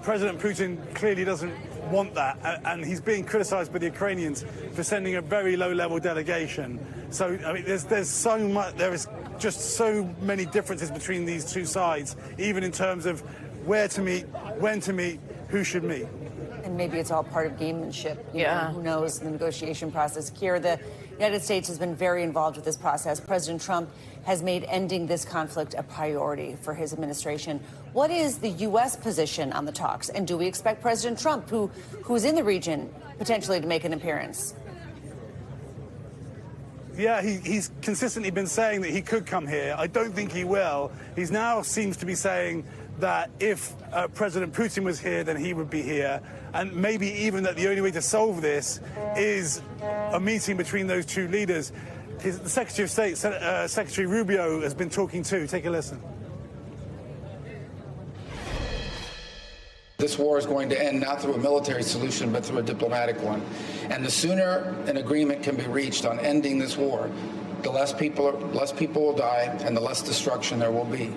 S1: President Putin clearly doesn't want that. And he's being criticized by the Ukrainians for sending a very low-level delegation. So, I mean, there's so much, there is just so many differences between these two sides, even in terms of where to meet, when to meet, who should meet.
S4: And maybe it's all part of gamemanship. You know, who knows, the negotiation process. Keir, the United States has been very involved with this process. President Trump has made ending this conflict a priority for his administration. What is the U.S. position on the talks? And do we expect President Trump, who's in the region, potentially to make an appearance?
S1: Yeah, he's consistently been saying that he could come here. I don't think he will. He now seems to be saying that if President Putin was here, then he would be here. And maybe even that the only way to solve this is a meeting between those two leaders. The Secretary of State, Secretary Rubio, has been talking too. Take a listen.
S2: This war is going to end not through a military solution, but through a diplomatic one. And the sooner an agreement can be reached on ending this war, the less people will die and the less destruction there will be.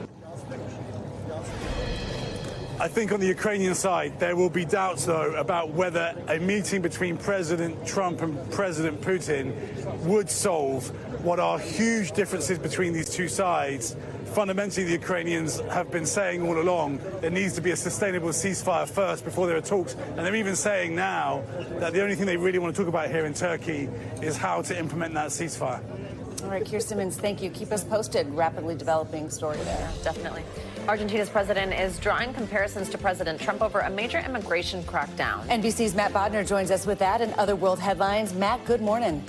S1: I think on the Ukrainian side, there will be doubts, though, about whether a meeting between President Trump and President Putin would solve what are huge differences between these two sides. Fundamentally, the Ukrainians have been saying all along there needs to be a sustainable ceasefire first before there are talks. And they're even saying now that the only thing they really want to talk about here in Turkey is how to implement that ceasefire.
S4: All right, Keir Simmons, thank you. Keep us posted. Rapidly developing story there.
S3: Definitely. Argentina's president is drawing comparisons to President Trump over a major immigration crackdown.
S4: NBC's Matt Bodner joins us with that and other world headlines. Matt, good morning.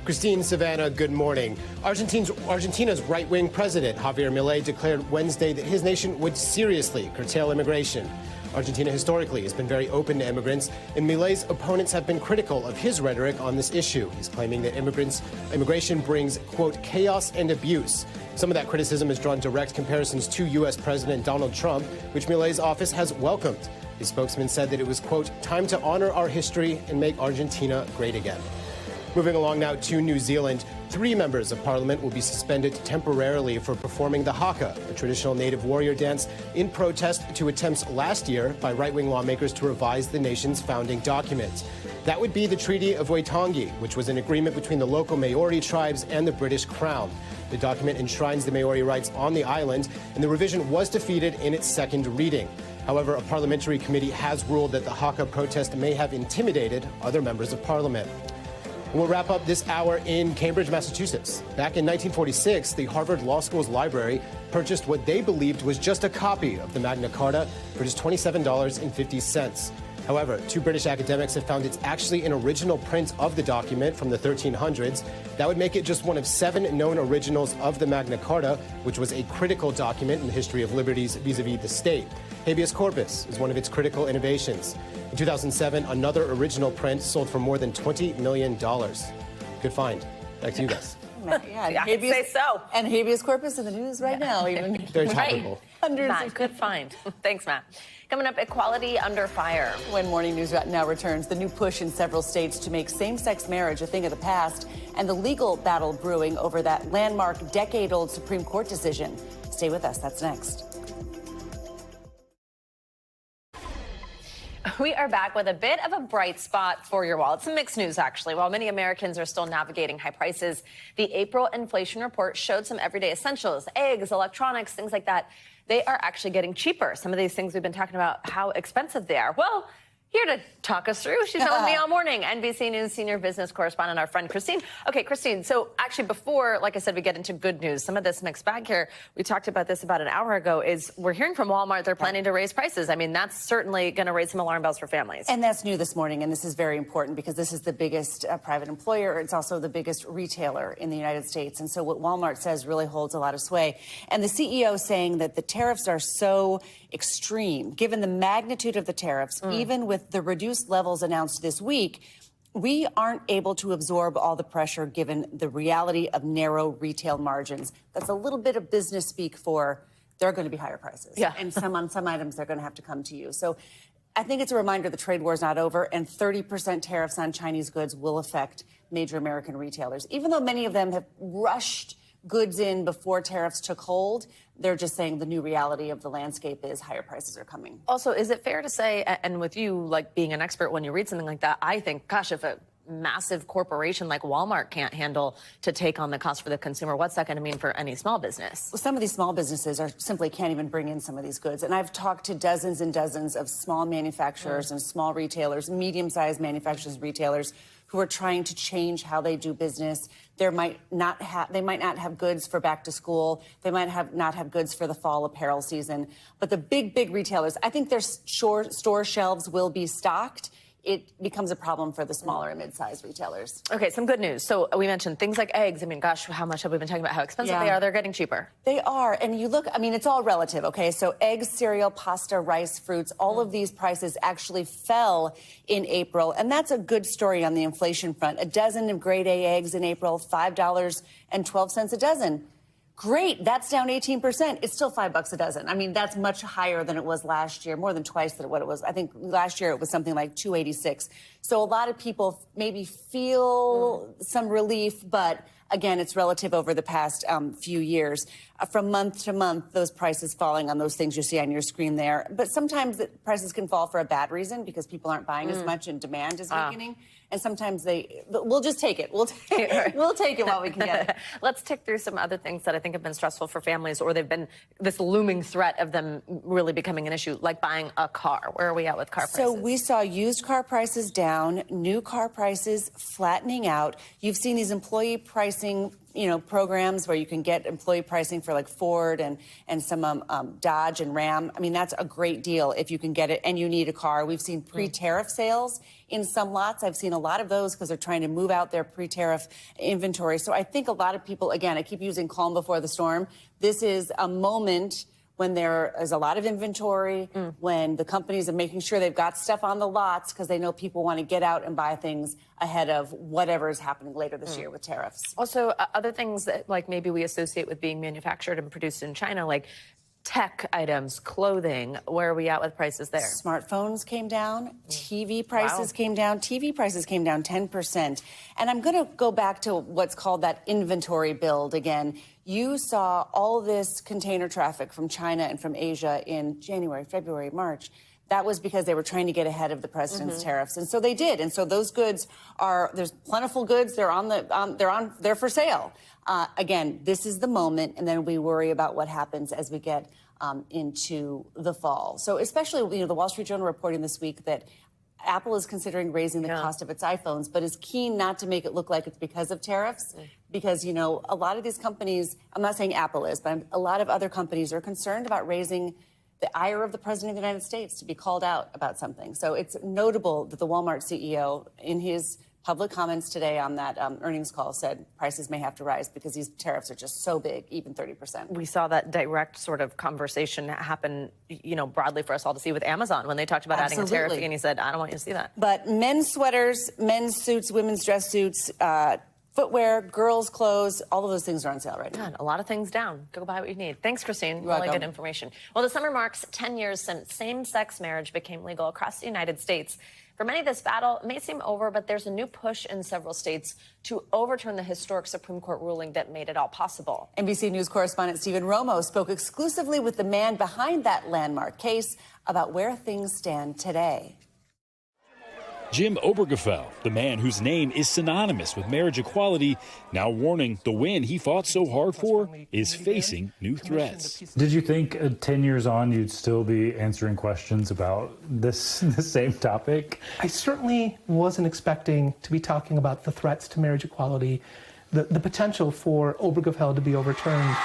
S5: Christine, Savannah, good morning. Argentina's right-wing president, Javier Milei, declared Wednesday that his nation would seriously curtail immigration. Argentina historically has been very open to immigrants, and Milei's opponents have been critical of his rhetoric on this issue. He's claiming that immigration brings, quote, chaos and abuse. Some of that criticism has drawn direct comparisons to U.S. President Donald Trump, which Milei's office has welcomed. His spokesman said that it was, quote, time to honor our history and make Argentina great again. Moving along now to New Zealand, 3 members of parliament will be suspended temporarily for performing the haka, a traditional native warrior dance, in protest to attempts last year by right-wing lawmakers to revise the nation's founding documents. That would be the Treaty of Waitangi, which was an agreement between the local Maori tribes and the British Crown. The document enshrines the Maori rights on the island, and the revision was defeated in its second reading. However, a parliamentary committee has ruled that the haka protest may have intimidated other members of parliament. We'll wrap up this hour in Cambridge, Massachusetts. Back in 1946, the Harvard Law School's library purchased what they believed was just a copy of the Magna Carta for just $27.50. However, 2 British academics have found it's actually an original print of the document from the 1300s. That would make it just one of 7 known originals of the Magna Carta, which was a critical document in the history of liberties vis-a-vis the state. Habeas corpus is one of its critical innovations. In 2007, another original print sold for more than $20 million. Good find. Back to you guys.
S3: Yeah, I'd say so.
S4: And habeas corpus in the news right now. Even
S5: very topical.
S3: Matt, good find. Thanks, Matt. Coming up, equality under fire.
S4: When Morning News Now returns, the new push in several states to make same-sex marriage a thing of the past, and the legal battle brewing over that landmark decade-old Supreme Court decision. Stay with us. That's next.
S3: We are back with a bit of a bright spot for your wallet. Some mixed news, actually. While many Americans are still navigating high prices, the April inflation report showed some everyday essentials, eggs, electronics, things like that. They are actually getting cheaper. Some of these things we've been talking about, how expensive they are. Well, here to talk us through, she's been with me all morning, NBC News senior business correspondent, our friend Christine. Okay, Christine, so actually before, like I said, we get into good news, some of this mixed bag here, we talked about this about an hour ago, is we're hearing from Walmart they're planning to raise prices. I mean, that's certainly going to raise some alarm bells for families.
S4: And that's new this morning, and this is very important because this is the biggest private employer. It's also the biggest retailer in the United States. And so what Walmart says really holds a lot of sway. And the CEO saying that the tariffs are so extreme, given the magnitude of the tariffs, even with the reduced levels announced this week, we aren't able to absorb all the pressure given the reality of narrow retail margins. That's a little bit of business speak for there are going to be higher prices.
S3: Yeah.
S4: And on some items, they're going to have to come to you. So I think it's a reminder the trade war is not over, and 30% tariffs on Chinese goods will affect major American retailers. Even though many of them have rushed goods in before tariffs took hold, they're just saying the new reality of the landscape is higher prices are coming.
S3: Also, is it fair to say, and with you, like being an expert when you read something like that, I think, gosh, if a massive corporation like Walmart can't handle to take on the cost for the consumer, what's that going to mean for any small business?
S4: Well, some of these small businesses simply can't even bring in some of these goods. And I've talked to dozens and dozens of small manufacturers and small retailers, medium-sized manufacturers, retailers, who are trying to change how they do business. They might not have goods for back to school. They might not have goods for the fall apparel season. But the big retailers, I think their store shelves will be stocked. It becomes a problem for the smaller and mid-sized retailers.
S3: Okay, some good news. So we mentioned things like eggs. I mean, gosh, how much have we been talking about how expensive they are? They're getting cheaper.
S4: They are. And you look, I mean, it's all relative, okay? So eggs, cereal, pasta, rice, fruits, all of these prices actually fell in April. And that's a good story on the inflation front. A dozen of grade A eggs in April, $5.12 a dozen. Great, that's down 18%. It's still $5 a dozen. I mean, that's much higher than it was last year, more than twice what it was. I think last year it was something like $2.86. So a lot of people maybe feel some relief, but again, it's relative over the past few years. From month to month, those prices falling on those things you see on your screen there. But sometimes the prices can fall for a bad reason because people aren't buying as much and demand is weakening. And sometimes we'll just take it. We'll take it while we can get it.
S3: Let's tick through some other things that I think have been stressful for families, or they've been this looming threat of them really becoming an issue, like buying a car. Where are we at with car prices?
S4: So we saw used car prices down, new car prices flattening out. You've seen these employee pricing, programs where you can get employee pricing for like Ford and some Dodge and Ram. I mean, that's a great deal if you can get it and you need a car. We've seen pre-tariff sales in some lots. I've seen a lot of those because they're trying to move out their pre-tariff inventory. So I think a lot of people, again, I keep using calm before the storm. This is a moment when there is a lot of inventory, when the companies are making sure they've got stuff on the lots because they know people want to get out and buy things ahead of whatever is happening later this year with tariffs.
S3: Also, other things that like maybe we associate with being manufactured and produced in China, like tech items, clothing. Where are we at with prices there?
S4: Smartphones came down. TV prices came down. TV prices came down 10%. And I'm going to go back to what's called that inventory build again. You saw all this container traffic from China and from Asia in January, February, March. That was because they were trying to get ahead of the president's tariffs. And so they did. And so those goods there's plentiful goods. They're for sale. Again, this is the moment, and then we worry about what happens as we get into the fall. So especially, the Wall Street Journal reporting this week that Apple is considering raising the cost of its iPhones, but is keen not to make it look like it's because of tariffs. Because, a lot of these companies, I'm not saying Apple is, but a lot of other companies are concerned about raising the ire of the president of the United States to be called out about something. So it's notable that the Walmart CEO, in his public comments today on that earnings call, said prices may have to rise because these tariffs are just so big, even 30%.
S3: We saw that direct sort of conversation happen, broadly for us all to see with Amazon when they talked about adding a tariff, and he said, I don't want you to see that.
S4: But men's sweaters, men's suits, women's dress suits, footwear, girls' clothes, all of those things are on sale right now.
S3: God, a lot of things down. Go buy what you need. Thanks, Christine.
S4: You're
S3: Really
S4: welcome.
S3: good information. Well, the summer marks 10 years since same-sex marriage became legal across the United States. For many, this battle may seem over, but there's a new push in several states to overturn the historic Supreme Court ruling that made it all possible.
S4: NBC News correspondent Stephen Romo spoke exclusively with the man behind that landmark case about where things stand today.
S6: Jim Obergefell, the man whose name is synonymous with marriage equality, now warning the win he fought so hard for is facing new threats.
S10: Did you think 10 years on you'd still be answering questions about the same topic?
S12: I certainly wasn't expecting to be talking about the threats to marriage equality, the potential for Obergefell to be overturned.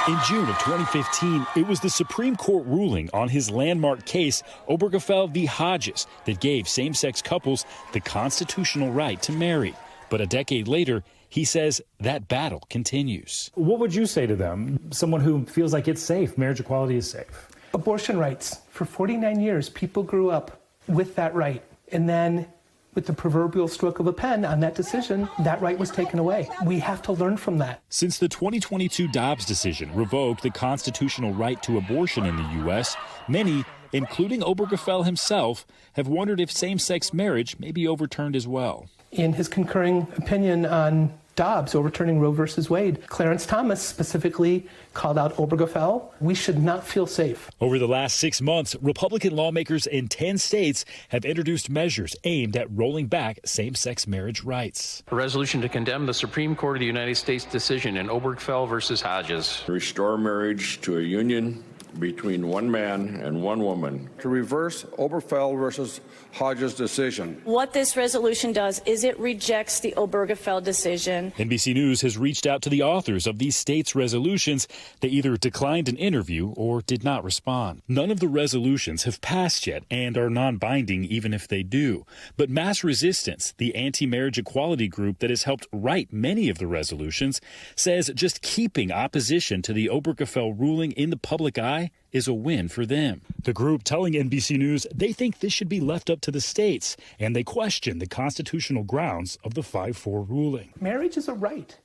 S6: In June of 2015, it was the Supreme Court ruling on his landmark case, Obergefell v. Hodges, that gave same-sex couples the constitutional right to marry. But a decade later, he says that battle continues.
S10: What would you say to them, someone who feels like it's safe, marriage equality is safe?
S12: Abortion rights. For 49 years, people grew up with that right. And then with the proverbial stroke of a pen on that decision, that right was taken away. We have to learn from that.
S6: Since the 2022 Dobbs decision revoked the constitutional right to abortion in the U.S., many, including Obergefell himself, have wondered if same-sex marriage may be overturned as well.
S12: In his concurring opinion on Dobbs overturning Roe versus Wade, Clarence Thomas specifically called out Obergefell. We should not feel safe.
S6: Over the last 6 months, Republican lawmakers in 10 states have introduced measures aimed at rolling back same-sex marriage rights.
S13: A resolution to condemn the Supreme Court of the United States decision in Obergefell versus Hodges.
S15: Restore marriage to a union between one man and one woman.
S23: To reverse Obergefell versus Hodges decision.
S24: What this resolution does is it rejects the Obergefell decision.
S6: NBC News has reached out to the authors of these states' resolutions. They either declined an interview or did not respond. None of the resolutions have passed yet and are non-binding even if they do. But Mass Resistance, the anti-marriage equality group that has helped write many of the resolutions, says just keeping opposition to the Obergefell ruling in the public eye is a win for them. The group telling NBC News they think this should be left up to the states, and they question the constitutional grounds of the 5-4 ruling.
S12: Marriage is a right,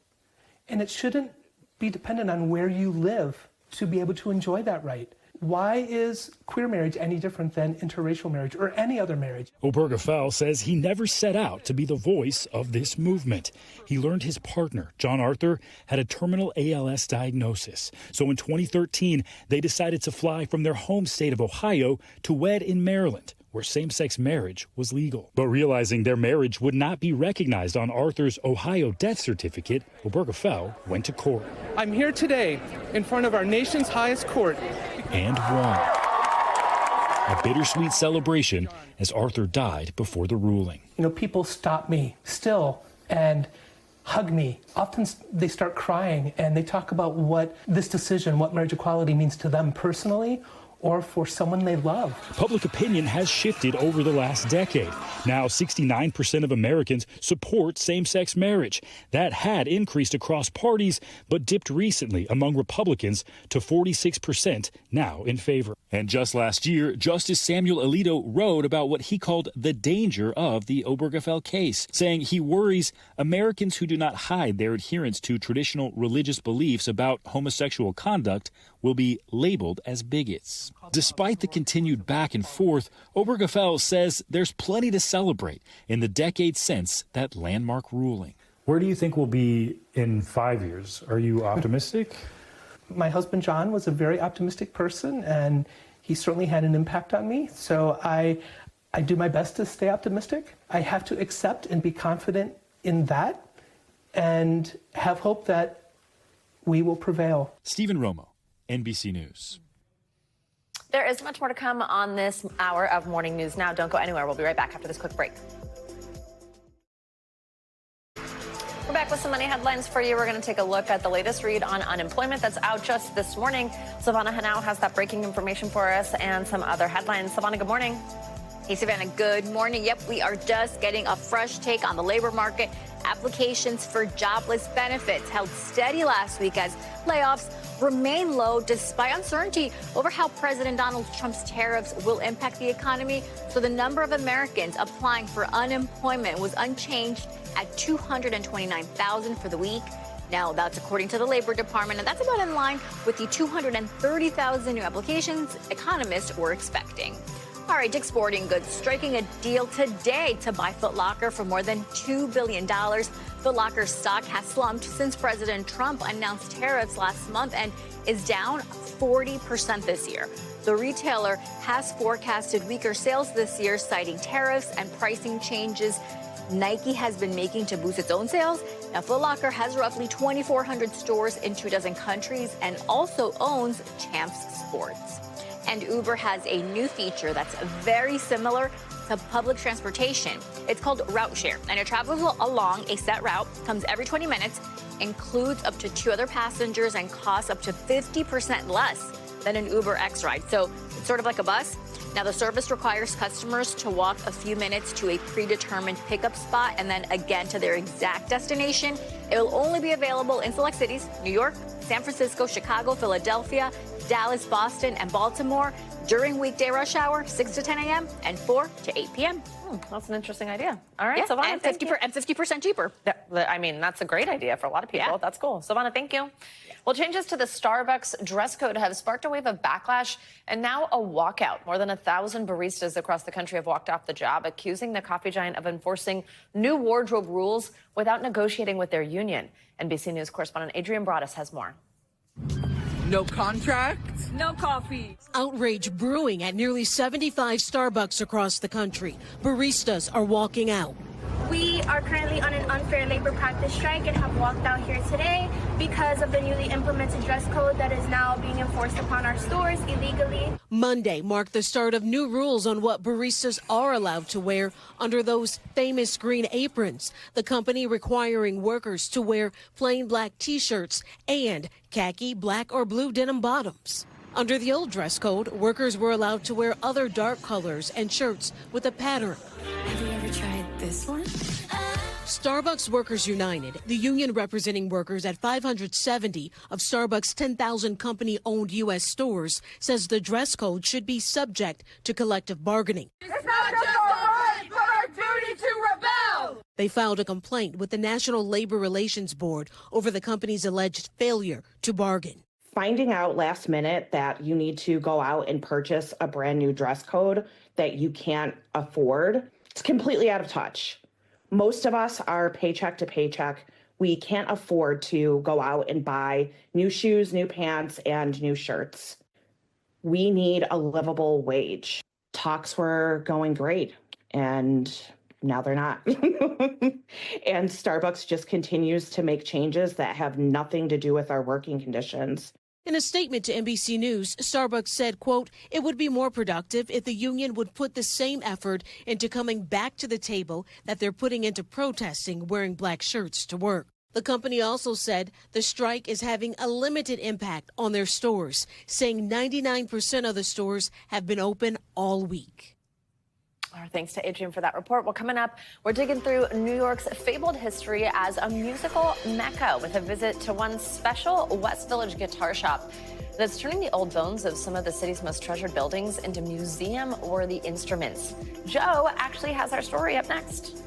S12: and it shouldn't be dependent on where you live to be able to enjoy that right. Why is queer marriage any different than interracial marriage or any other marriage?
S6: Obergefell says he never set out to be the voice of this movement. He learned his partner, John Arthur, had a terminal ALS diagnosis. So in 2013, they decided to fly from their home state of Ohio to wed in Maryland, where same-sex marriage was legal. But realizing their marriage would not be recognized on Arthur's Ohio death certificate, Obergefell went to court.
S12: I'm here today in front of our nation's highest court.
S6: And won. A bittersweet celebration as Arthur died before the ruling.
S12: People stop me still and hug me. Often they start crying and they talk about what this decision, what marriage equality means to them personally, or for someone they love.
S6: Public opinion has shifted over the last decade. Now 69% of Americans support same-sex marriage. That had increased across parties, but dipped recently among Republicans to 46% now in favor. And just last year, Justice Samuel Alito wrote about what he called the danger of the Obergefell case, saying he worries Americans who do not hide their adherence to traditional religious beliefs about homosexual conduct will be labeled as bigots. Despite the continued back and forth, Obergefell says there's plenty to celebrate in the decades since that landmark ruling.
S10: Where do you think we'll be in 5 years? Are you optimistic?
S12: My husband, John, was a very optimistic person, and he certainly had an impact on me. So I do my best to stay optimistic. I have to accept and be confident in that and have hope that we will prevail.
S6: Stephen Romo, NBC News.
S3: There is much more to come on this hour of Morning News Now. Don't go anywhere. We'll be right back after this quick break. We're back with some money headlines for you. We're going to take a look at the latest read on unemployment that's out just this morning. Savannah Hanau has that breaking information for us and some other headlines. Savannah, good morning.
S7: Hey, Savannah, good morning. Yep, we are just getting a fresh take on the labor market. Applications for jobless benefits held steady last week as layoffs remain low despite uncertainty over how President Donald Trump's tariffs will impact the economy. So the number of Americans applying for unemployment was unchanged at 229,000 for the week. Now, that's according to the Labor Department, and that's about in line with the 230,000 new applications economists were expecting. All right, Dick's Sporting Goods striking a deal today to buy Foot Locker for more than $2 billion. Foot Locker's stock has slumped since President Trump announced tariffs last month and is down 40% this year. The retailer has forecasted weaker sales this year, citing tariffs and pricing changes Nike has been making to boost its own sales. Now, Foot Locker has roughly 2,400 stores in 24 countries and also owns Champs Sports. And Uber has a new feature that's very similar to public transportation. It's called Route Share, and it travels along a set route, comes every 20 minutes, includes up to 2 other passengers, and costs up to 50% less than an Uber X ride. So it's sort of like a bus. Now, the service requires customers to walk a few minutes to a predetermined pickup spot and then again to their exact destination. It will only be available in select cities: New York, San Francisco, Chicago, Philadelphia, Dallas, Boston, and Baltimore during weekday rush hour, 6 to 10 a.m. and 4 to 8 p.m.
S3: That's an interesting idea. All right,
S7: Yeah,
S3: Savannah,
S7: and
S3: thank you.
S7: 50% cheaper.
S3: I mean, that's a great idea for a lot of people.
S7: Yeah.
S3: That's cool. Savannah, thank you. Well, changes to the Starbucks dress code have sparked a wave of backlash and now a walkout. More than 1,000 baristas across the country have walked off the job, accusing the coffee giant of enforcing new wardrobe rules without negotiating with their union. NBC News correspondent Adrian Broaddus has more.
S9: No contract, no coffee.
S11: Outrage brewing at nearly 75 Starbucks across the country. Baristas are walking out.
S14: We are currently on an unfair labor practice strike and have walked out here today because of the newly implemented dress code that is now being enforced upon our stores illegally.
S11: Monday marked the start of new rules on what baristas are allowed to wear under those famous green aprons. The company requiring workers to wear plain black T-shirts and khaki, black, or blue denim bottoms. Under the old dress code, workers were allowed to wear other dark colors and shirts with a pattern.
S14: Have you ever tried this one?
S11: Starbucks Workers United, the union representing workers at 570 of Starbucks' 10,000 company-owned U.S. stores, says the dress code should be subject to collective bargaining.
S9: It's not just our right, but our duty to rebel.
S11: They filed a complaint with the National Labor Relations Board over the company's alleged failure to bargain.
S16: Finding out last minute that you need to go out and purchase a brand new dress code that you can't afford, it's completely out of touch. Most of us are paycheck to paycheck. We can't afford to go out and buy new shoes, new pants, and new shirts. We need a livable wage. Talks were going great, and now they're not. And Starbucks just continues to make changes that have nothing to do with our working conditions.
S11: In a statement to NBC News, Starbucks said, quote, it would be more productive if the union would put the same effort into coming back to the table that they're putting into protesting wearing black shirts to work. The company also said the strike is having a limited impact on their stores, saying 99% of the stores have been open all week.
S3: Thanks to Adrian for that report. Well, coming up, we're digging through New York's fabled history as a musical mecca with a visit to one special West Village guitar shop that's turning the old bones of some of the city's most treasured buildings into museum-worthy instruments. Joe actually has our story up next.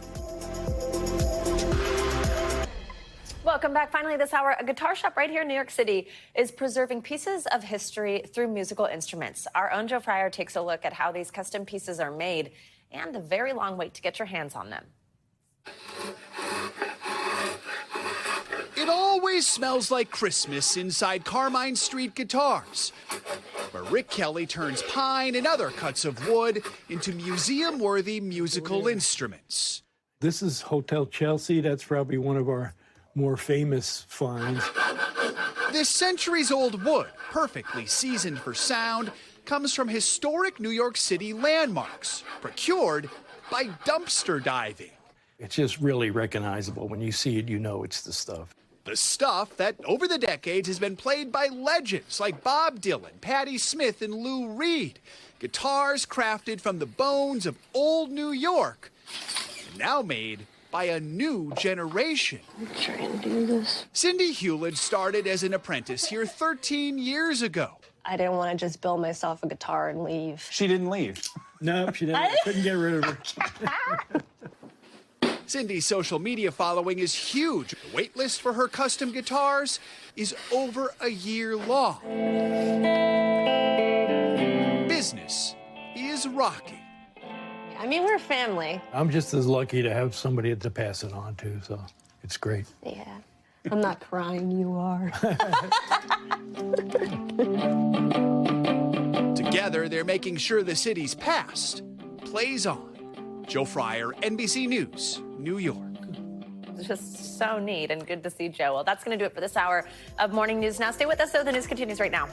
S3: Welcome back. Finally this hour, a guitar shop right here in New York City is preserving pieces of history through musical instruments. Our own Joe Fryer takes a look at how these custom pieces are made and the very long wait to get your hands on them.
S8: It always smells like Christmas inside Carmine Street Guitars, where Rick Kelly turns pine and other cuts of wood into museum-worthy musical instruments.
S17: This is Hotel Chelsea. That's probably one of our more famous finds.
S8: This centuries-old wood, perfectly seasoned for sound, comes from historic New York City landmarks, procured by dumpster diving.
S17: It's just really recognizable. When you see it, you know it's the stuff.
S8: The stuff that, over the decades, has been played by legends like Bob Dylan, Patti Smith, and Lou Reed. Guitars crafted from the bones of old New York, and now made by a new generation.
S29: I'm trying to do this.
S8: Cindy Hewlett started as an apprentice here 13 years ago.
S29: I didn't want to just build myself a guitar and leave.
S17: She didn't leave. No, she didn't. Couldn't get rid of her.
S8: Cindy's social media following is huge. The wait list for her custom guitars is over a year long. Business is rocking.
S29: I mean, we're family.
S17: I'm just as lucky to have somebody to pass it on to, so it's great.
S29: Yeah. I'm not crying, you are.
S8: Together, they're making sure the city's past plays on. Joe Fryer, NBC News, New York.
S3: It's just so neat and good to see Joe. Well, that's going to do it for this hour of Morning News Now. Stay with us, though. The news continues right now.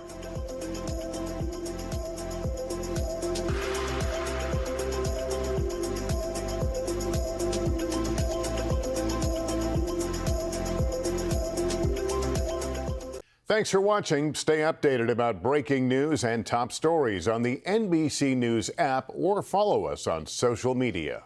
S18: Thanks for watching. Stay updated about breaking news and top stories on the NBC News app or follow us on social media.